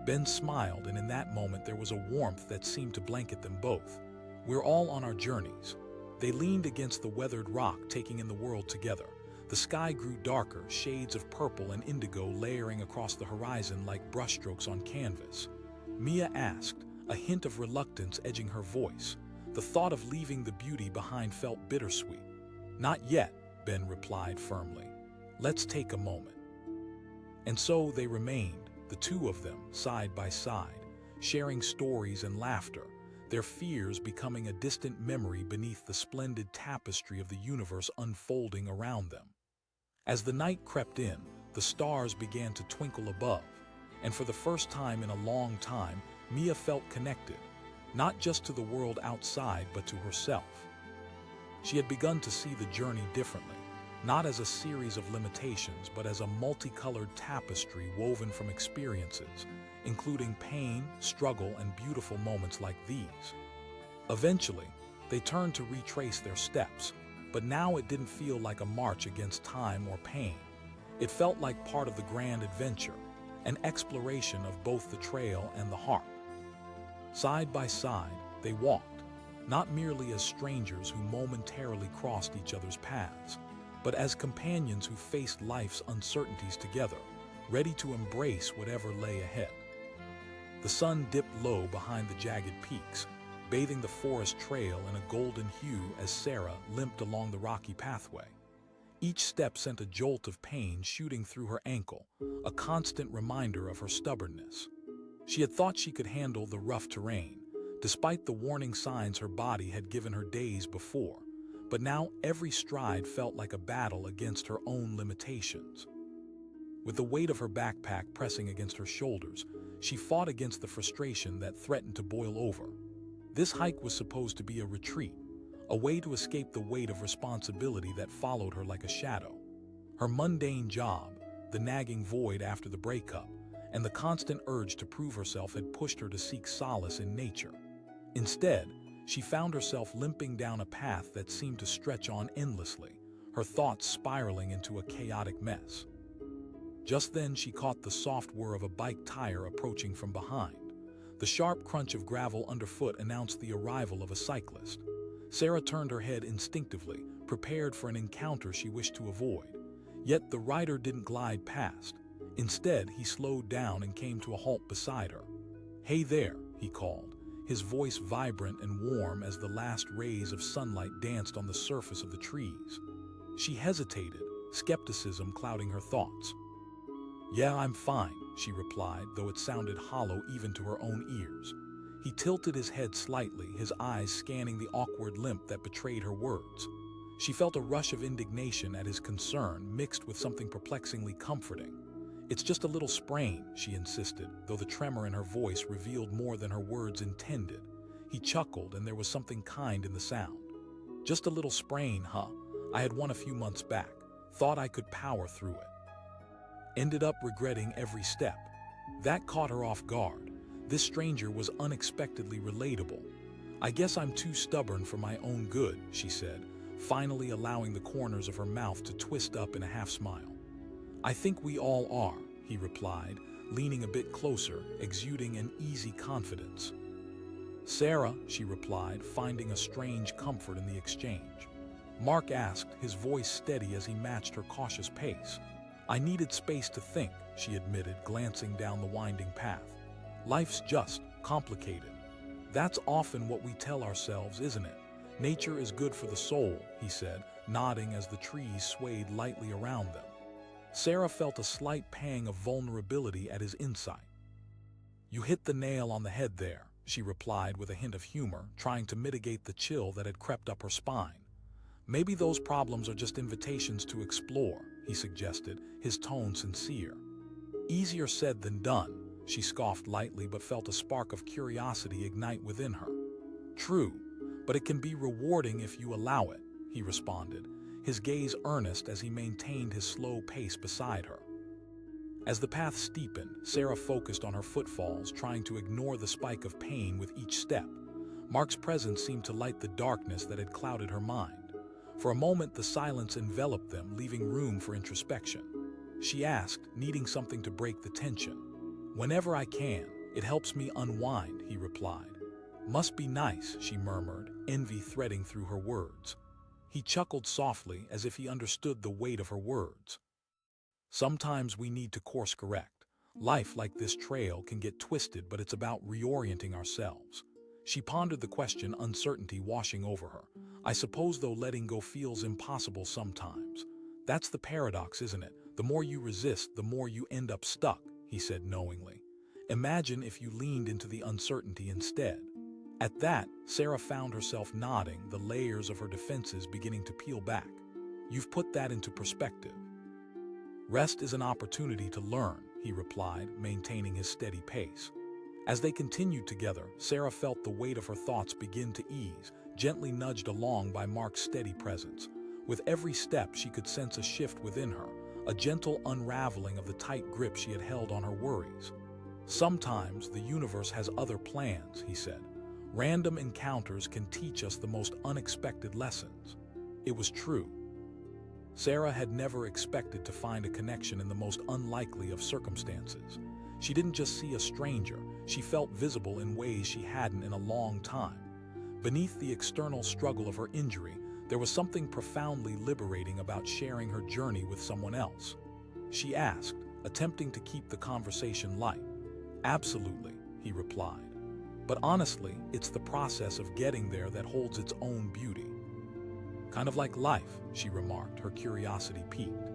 Ben smiled, and in that moment there was a warmth that seemed to blanket them both. "We're all on our journeys." They leaned against the weathered rock, taking in the world together. The sky grew darker, shades of purple and indigo layering across the horizon like brushstrokes on canvas. Mia asked, a hint of reluctance edging her voice. The thought of leaving the beauty behind felt bittersweet. "Not yet," Ben replied firmly. "Let's take a moment." And so they remained, the two of them, side by side, sharing stories and laughter, their fears becoming a distant memory beneath the splendid tapestry of the universe unfolding around them. As the night crept in, the stars began to twinkle above, and for the first time in a long time, Mia felt connected, not just to the world outside but to herself. She had begun to see the journey differently, not as a series of limitations but as a multicolored tapestry woven from experiences, including pain, struggle, and beautiful moments like these. Eventually, they turned to retrace their steps, but now it didn't feel like a march against time or pain. It felt like part of the grand adventure, an exploration of both the trail and the heart. Side by side, they walked, not merely as strangers who momentarily crossed each other's paths, but as companions who faced life's uncertainties together, ready to embrace whatever lay ahead. The sun dipped low behind the jagged peaks, bathing the forest trail in a golden hue as Sarah limped along the rocky pathway. Each step sent a jolt of pain shooting through her ankle, a constant reminder of her stubbornness. She had thought she could handle the rough terrain, despite the warning signs her body had given her days before, but now every stride felt like a battle against her own limitations. With the weight of her backpack pressing against her shoulders, she fought against the frustration that threatened to boil over. This hike was supposed to be a retreat, a way to escape the weight of responsibility that followed her like a shadow. Her mundane job, the nagging void after the breakup, and the constant urge to prove herself had pushed her to seek solace in nature. Instead, she found herself limping down a path that seemed to stretch on endlessly, her thoughts spiraling into a chaotic mess. Just then she caught the soft whir of a bike tire approaching from behind. The sharp crunch of gravel underfoot announced the arrival of a cyclist. Sarah turned her head instinctively, prepared for an encounter she wished to avoid. Yet the rider didn't glide past. Instead, he slowed down and came to a halt beside her. "Hey there," he called, his voice vibrant and warm as the last rays of sunlight danced on the surface of the trees. She hesitated, skepticism clouding her thoughts. "Yeah, I'm fine," she replied, though it sounded hollow even to her own ears. He tilted his head slightly, his eyes scanning the awkward limp that betrayed her words. She felt a rush of indignation at his concern, mixed with something perplexingly comforting. "It's just a little sprain," she insisted, though the tremor in her voice revealed more than her words intended. He chuckled, and there was something kind in the sound. "Just a little sprain, huh? I had one a few months back. Thought I could power through it. Ended up regretting every step." That caught her off guard. This stranger was unexpectedly relatable. "I guess I'm too stubborn for my own good," she said, finally allowing the corners of her mouth to twist up in a half-smile. "I think we all are," he replied, leaning a bit closer, exuding an easy confidence. "Sarah," she replied, finding a strange comfort in the exchange. Mark asked, his voice steady as he matched her cautious pace. "I needed space to think," she admitted, glancing down the winding path. "Life's just complicated. That's often what we tell ourselves, isn't it? Nature is good for the soul," he said, nodding as the trees swayed lightly around them. Sarah felt a slight pang of vulnerability at his insight. "You hit the nail on the head there," she replied with a hint of humor, trying to mitigate the chill that had crept up her spine. "Maybe those problems are just invitations to explore," he suggested, his tone sincere. "Easier said than done," she scoffed lightly but felt a spark of curiosity ignite within her. "True, but it can be rewarding if you allow it," he responded, his gaze earnest as he maintained his slow pace beside her. As the path steepened, Sarah focused on her footfalls, trying to ignore the spike of pain with each step. Mark's presence seemed to light the darkness that had clouded her mind. For a moment, the silence enveloped them, leaving room for introspection. She asked, needing something to break the tension. "Whenever I can, it helps me unwind," he replied. "Must be nice," she murmured, envy threading through her words. He chuckled softly, as if he understood the weight of her words. "Sometimes we need to course correct. Life, like this trail, can get twisted, but it's about reorienting ourselves." She pondered the question, uncertainty washing over her. "I suppose, though, letting go feels impossible sometimes. That's the paradox, isn't it? The more you resist, the more you end up stuck," he said knowingly. "Imagine if you leaned into the uncertainty instead." At that, Sarah found herself nodding, the layers of her defenses beginning to peel back. "You've put that into perspective." "Rest is an opportunity to learn," he replied, maintaining his steady pace. As they continued together, Sarah felt the weight of her thoughts begin to ease, gently nudged along by Mark's steady presence. With every step, she could sense a shift within her, a gentle unraveling of the tight grip she had held on her worries. "Sometimes the universe has other plans," he said. "Random encounters can teach us the most unexpected lessons." It was true. Sarah had never expected to find a connection in the most unlikely of circumstances. She didn't just see a stranger, she felt visible in ways she hadn't in a long time. Beneath the external struggle of her injury, there was something profoundly liberating about sharing her journey with someone else. She asked, attempting to keep the conversation light. "Absolutely," he replied. "But honestly, it's the process of getting there that holds its own beauty." "Kind of like life," she remarked, her curiosity piqued.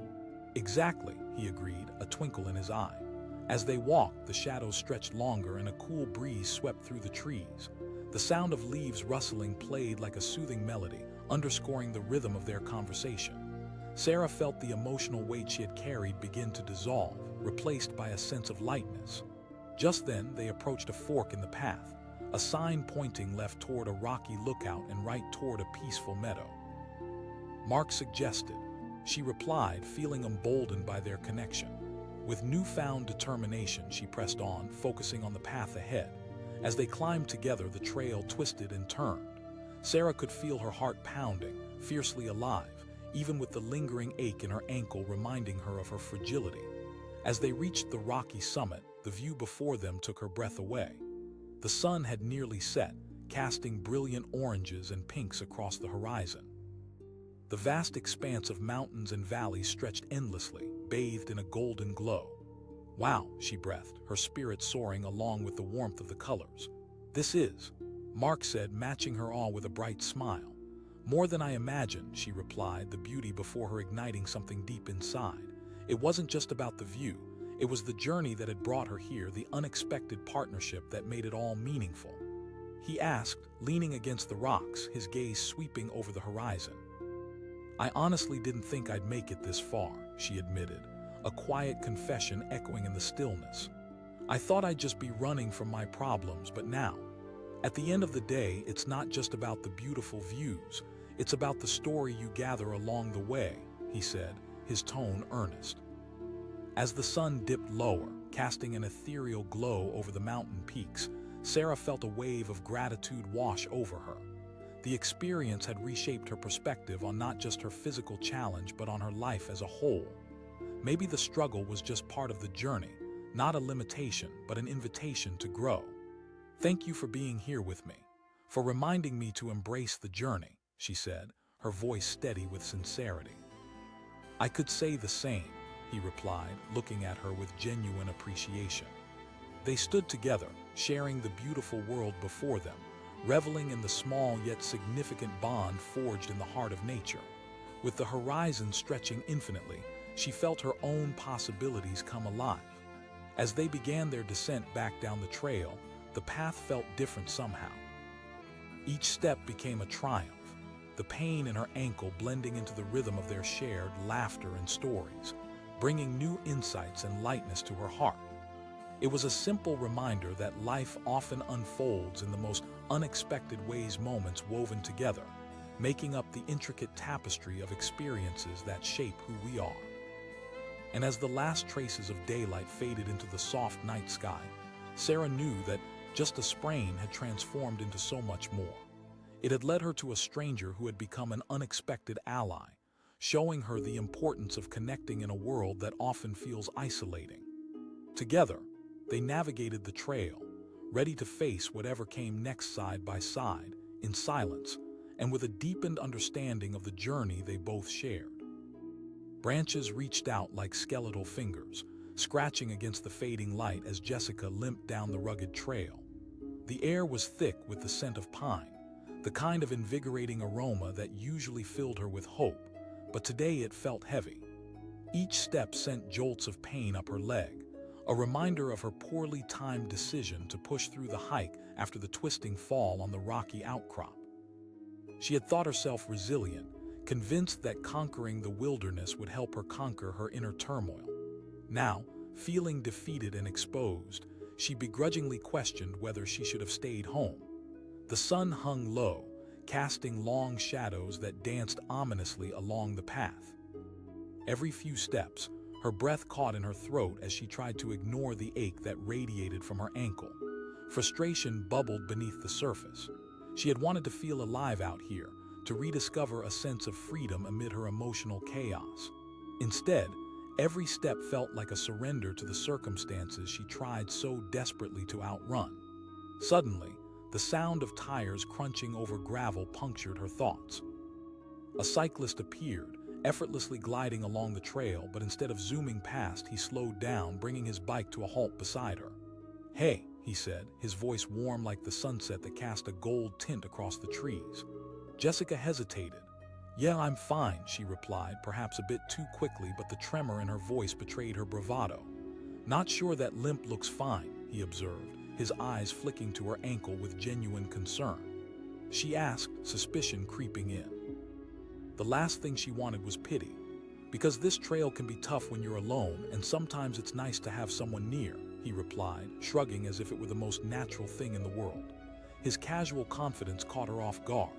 "Exactly," he agreed, a twinkle in his eye. As they walked, the shadows stretched longer and a cool breeze swept through the trees. The sound of leaves rustling played like a soothing melody, underscoring the rhythm of their conversation. Sarah felt the emotional weight she had carried begin to dissolve, replaced by a sense of lightness. Just then, they approached a fork in the path, a sign pointing left toward a rocky lookout and right toward a peaceful meadow. Mark suggested. She replied, feeling emboldened by their connection. With newfound determination, she pressed on, focusing on the path ahead. As they climbed together, the trail twisted and turned. Sarah could feel her heart pounding, fiercely alive, even with the lingering ache in her ankle reminding her of her fragility. As they reached the rocky summit, the view before them took her breath away. The sun had nearly set, casting brilliant oranges and pinks across the horizon. The vast expanse of mountains and valleys stretched endlessly, bathed in a golden glow. "Wow," she breathed, her spirit soaring along with the warmth of the colors. "This is," Mark said, matching her awe with a bright smile. "More than I imagined," she replied, the beauty before her igniting something deep inside. It wasn't just about the view. It was the journey that had brought her here, the unexpected partnership that made it all meaningful. He asked, leaning against the rocks, his gaze sweeping over the horizon. "I honestly didn't think I'd make it this far," she admitted, a quiet confession echoing in the stillness. "I thought I'd just be running from my problems, but now, at the end of the day, it's not just about the beautiful views, it's about the story you gather along the way," he said, his tone earnest. As the sun dipped lower, casting an ethereal glow over the mountain peaks, Sarah felt a wave of gratitude wash over her. The experience had reshaped her perspective on not just her physical challenge but on her life as a whole. Maybe the struggle was just part of the journey, not a limitation but an invitation to grow. "Thank you for being here with me, for reminding me to embrace the journey," she said, her voice steady with sincerity. "I could say the same," he replied, looking at her with genuine appreciation. They stood together, sharing the beautiful world before them, reveling in the small yet significant bond forged in the heart of nature. With the horizon stretching infinitely, she felt her own possibilities come alive. As they began their descent back down the trail, the path felt different somehow. Each step became a triumph, the pain in her ankle blending into the rhythm of their shared laughter and stories, bringing new insights and lightness to her heart. It was a simple reminder that life often unfolds in the most unexpected ways, moments woven together, making up the intricate tapestry of experiences that shape who we are. And as the last traces of daylight faded into the soft night sky, Sarah knew that just a sprain had transformed into so much more. It had led her to a stranger who had become an unexpected ally, showing her the importance of connecting in a world that often feels isolating. Together, they navigated the trail, ready to face whatever came next side by side, in silence, and with a deepened understanding of the journey they both shared. Branches reached out like skeletal fingers, scratching against the fading light as Jessica limped down the rugged trail. The air was thick with the scent of pine, the kind of invigorating aroma that usually filled her with hope, but today it felt heavy. Each step sent jolts of pain up her leg, a reminder of her poorly timed decision to push through the hike after the twisting fall on the rocky outcrop. She had thought herself resilient, convinced that conquering the wilderness would help her conquer her inner turmoil. Now, feeling defeated and exposed, she begrudgingly questioned whether she should have stayed home. The sun hung low, casting long shadows that danced ominously along the path. Every few steps, her breath caught in her throat as she tried to ignore the ache that radiated from her ankle. Frustration bubbled beneath the surface. She had wanted to feel alive out here, to rediscover a sense of freedom amid her emotional chaos. Instead, every step felt like a surrender to the circumstances she tried so desperately to outrun. Suddenly, the sound of tires crunching over gravel punctured her thoughts. A cyclist appeared, effortlessly gliding along the trail, but instead of zooming past, he slowed down, bringing his bike to a halt beside her. "Hey," he said, his voice warm like the sunset that cast a gold tint across the trees. Jessica hesitated. "Yeah, I'm fine," she replied, perhaps a bit too quickly, but the tremor in her voice betrayed her bravado. "Not sure that limp looks fine," he observed, his eyes flicking to her ankle with genuine concern. She asked, suspicion creeping in. The last thing she wanted was pity. "Because this trail can be tough when you're alone, and sometimes it's nice to have someone near," he replied, shrugging as if it were the most natural thing in the world. His casual confidence caught her off guard.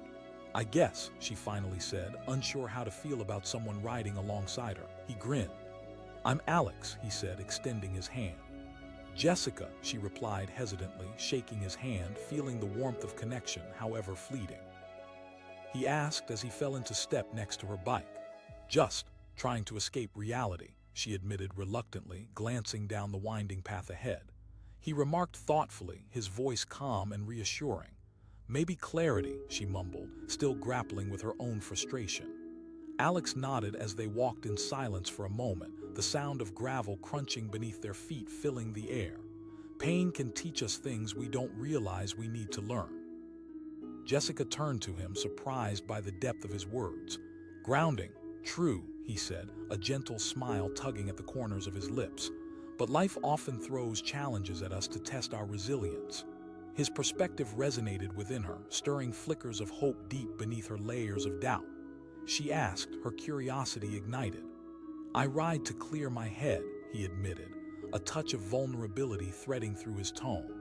"I guess," she finally said, unsure how to feel about someone riding alongside her. He grinned. "I'm Alex," he said, extending his hand. "Jessica," she replied hesitantly, shaking his hand, feeling the warmth of connection, however fleeting. He asked as he fell into step next to her bike. "Just trying to escape reality," she admitted reluctantly, glancing down the winding path ahead. He remarked thoughtfully, his voice calm and reassuring. "Maybe clarity," she mumbled, still grappling with her own frustration. Alex nodded as they walked in silence for a moment, the sound of gravel crunching beneath their feet filling the air. Pain can teach us things we don't realize we need to learn. Jessica turned to him, surprised by the depth of his words. "Grounding, true," he said, a gentle smile tugging at the corners of his lips. "But life often throws challenges at us to test our resilience." His perspective resonated within her, stirring flickers of hope deep beneath her layers of doubt. She asked, her curiosity ignited. "I ride to clear my head," he admitted, a touch of vulnerability threading through his tone.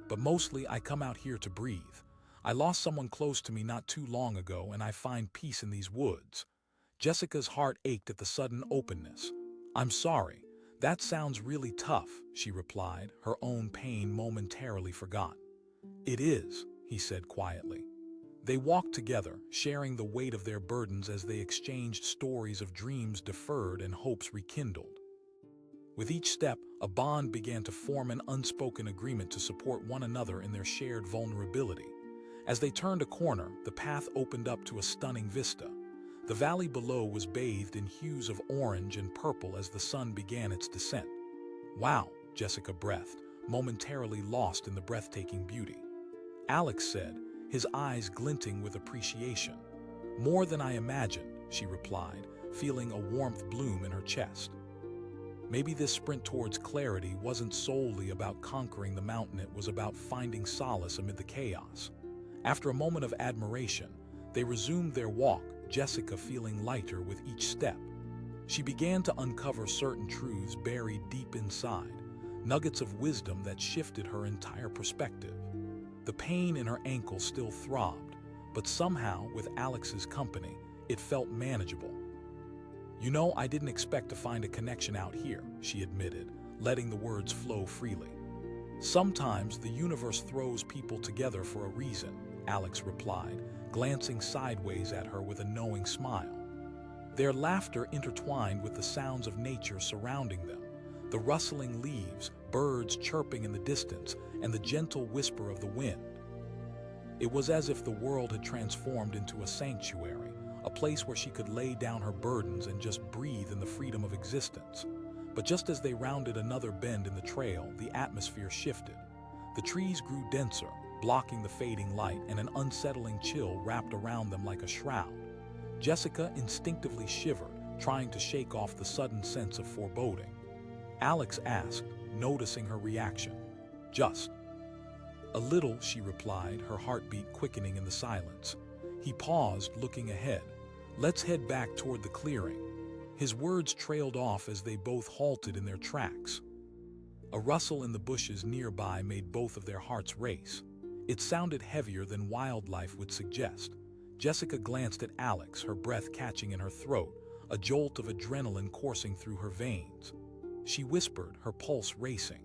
"But mostly I come out here to breathe. I lost someone close to me not too long ago, and I find peace in these woods." Jessica's heart ached at the sudden openness. "I'm sorry. That sounds really tough," she replied, her own pain momentarily forgotten. "It is," he said quietly. They walked together, sharing the weight of their burdens as they exchanged stories of dreams deferred and hopes rekindled. With each step, a bond began to form, an unspoken agreement to support one another in their shared vulnerability. As they turned a corner, the path opened up to a stunning vista. The valley below was bathed in hues of orange and purple as the sun began its descent. "Wow," Jessica breathed, momentarily lost in the breathtaking beauty. Alex said, his eyes glinting with appreciation. "More than I imagined." she replied, feeling a warmth bloom in her chest. Maybe this sprint towards clarity wasn't solely about conquering the mountain, it was about finding solace amid the chaos. After a moment of admiration, they resumed their walk, Jessica feeling lighter with each step. She began to uncover certain truths buried deep inside, nuggets of wisdom that shifted her entire perspective. The pain in her ankle still throbbed, but somehow, with Alex's company, it felt manageable. "You know, I didn't expect to find a connection out here," she admitted, letting the words flow freely. "Sometimes the universe throws people together for a reason," Alex replied, glancing sideways at her with a knowing smile. Their laughter intertwined with the sounds of nature surrounding them, the rustling leaves, birds chirping in the distance, and the gentle whisper of the wind. It was as if the world had transformed into a sanctuary, a place where she could lay down her burdens and just breathe in the freedom of existence. But just as they rounded another bend in the trail, the atmosphere shifted. The trees grew denser, blocking the fading light, and an unsettling chill wrapped around them like a shroud. Jessica instinctively shivered, trying to shake off the sudden sense of foreboding. Alex asked, noticing her reaction. "Just a little," she replied, her heartbeat quickening in the silence. He paused, looking ahead. "Let's head back toward the clearing." His words trailed off as they both halted in their tracks. A rustle in the bushes nearby made both of their hearts race. It sounded heavier than wildlife would suggest. Jessica glanced at Alex, her breath catching in her throat, a jolt of adrenaline coursing through her veins. She whispered, her pulse racing.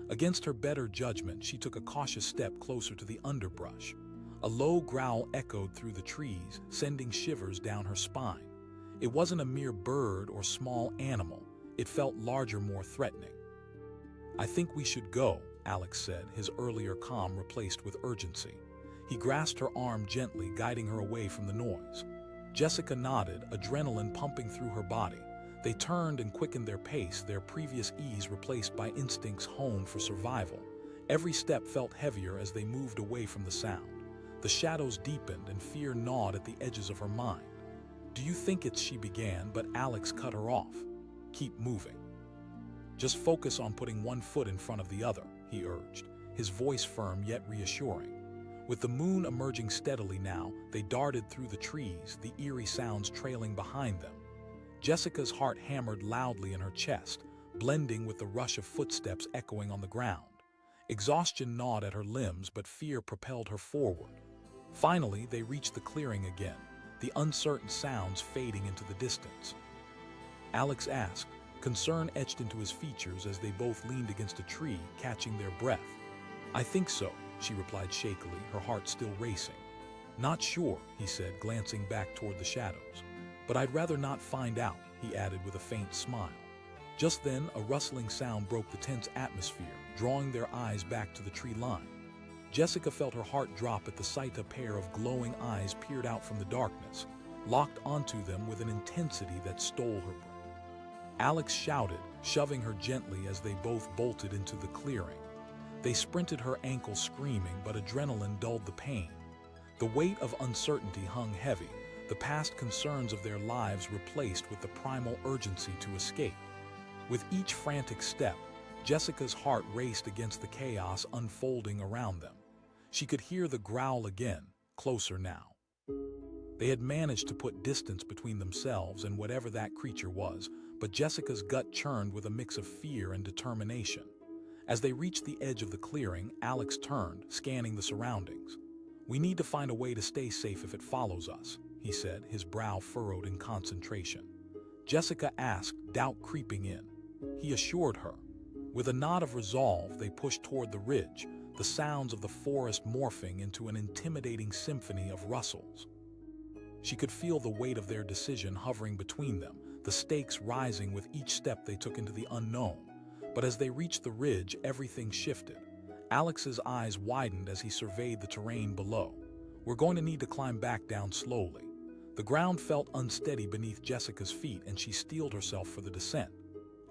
Against her better judgment, she took a cautious step closer to the underbrush. A low growl echoed through the trees, sending shivers down her spine. It wasn't a mere bird or small animal. It felt larger, more threatening. "I think we should go," Alex said, his earlier calm replaced with urgency. He grasped her arm gently, guiding her away from the noise. Jessica nodded, adrenaline pumping through her body. They turned and quickened their pace, their previous ease replaced by instincts honed for survival. Every step felt heavier as they moved away from the sound. The shadows deepened and fear gnawed at the edges of her mind. "Do you think it's—" she began, but Alex cut her off. "Keep moving. Just focus on putting one foot in front of the other," he urged, his voice firm yet reassuring. With the moon emerging steadily now, they darted through the trees, the eerie sounds trailing behind them. Jessica's heart hammered loudly in her chest, blending with the rush of footsteps echoing on the ground. Exhaustion gnawed at her limbs, but fear propelled her forward. Finally, they reached the clearing again, the uncertain sounds fading into the distance. Alex asked, concern etched into his features as they both leaned against a tree, catching their breath. "I think so," she replied shakily, her heart still racing. "Not sure," he said, glancing back toward the shadows. "But I'd rather not find out," he added with a faint smile. Just then, a rustling sound broke the tense atmosphere, drawing their eyes back to the tree line. Jessica felt her heart drop at the sight a pair of glowing eyes peered out from the darkness, locked onto them with an intensity that stole her breath. Alex shouted, shoving her gently as they both bolted into the clearing. They sprinted, her ankle screaming, but adrenaline dulled the pain. The weight of uncertainty hung heavy, the past concerns of their lives replaced with the primal urgency to escape. With each frantic step, Jessica's heart raced against the chaos unfolding around them. She could hear the growl again, closer now. They had managed to put distance between themselves and whatever that creature was, but Jessica's gut churned with a mix of fear and determination. As they reached the edge of the clearing, Alex turned, scanning the surroundings. "We need to find a way to stay safe if it follows us," he said, his brow furrowed in concentration. Jessica asked, doubt creeping in. He assured her. With a nod of resolve, they pushed toward the ridge, the sounds of the forest morphing into an intimidating symphony of rustles. She could feel the weight of their decision hovering between them, the stakes rising with each step they took into the unknown. But as they reached the ridge, everything shifted. Alex's eyes widened as he surveyed the terrain below. "We're going to need to climb back down slowly." The ground felt unsteady beneath Jessica's feet, and she steeled herself for the descent.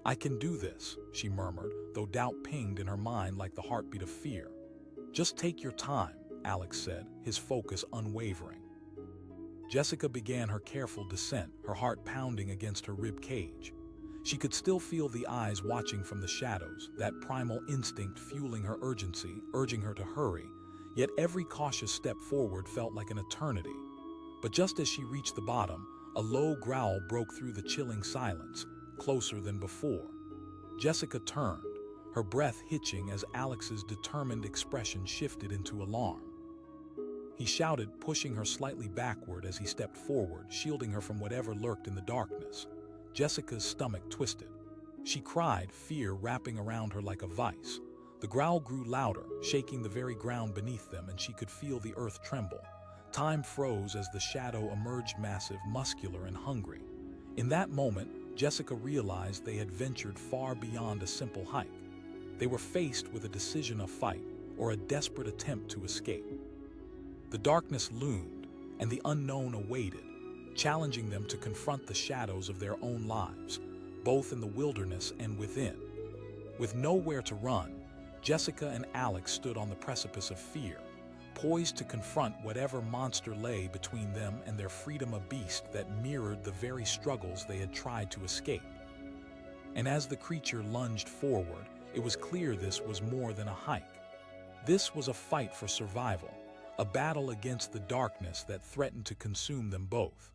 "I can do this," she murmured, though doubt pinged in her mind like the heartbeat of fear. "Just take your time," Alex said, his focus unwavering. Jessica began her careful descent, her heart pounding against her rib cage. She could still feel the eyes watching from the shadows, that primal instinct fueling her urgency, urging her to hurry, yet every cautious step forward felt like an eternity. But just as she reached the bottom, a low growl broke through the chilling silence, closer than before. Jessica turned, her breath hitching as Alex's determined expression shifted into alarm. He shouted, pushing her slightly backward as he stepped forward, shielding her from whatever lurked in the darkness. Jessica's stomach twisted. She cried, fear wrapping around her like a vice. The growl grew louder, shaking the very ground beneath them, and she could feel the earth tremble. Time froze as the shadow emerged, massive, muscular, and hungry. In that moment, Jessica realized they had ventured far beyond a simple hike. They were faced with a decision: a fight or a desperate attempt to escape. The darkness loomed, and the unknown awaited, challenging them to confront the shadows of their own lives, both in the wilderness and within. With nowhere to run, Jessica and Alex stood on the precipice of fear, poised to confront whatever monster lay between them and their freedom, a beast that mirrored the very struggles they had tried to escape. And as the creature lunged forward, it was clear this was more than a hike. This was a fight for survival, a battle against the darkness that threatened to consume them both.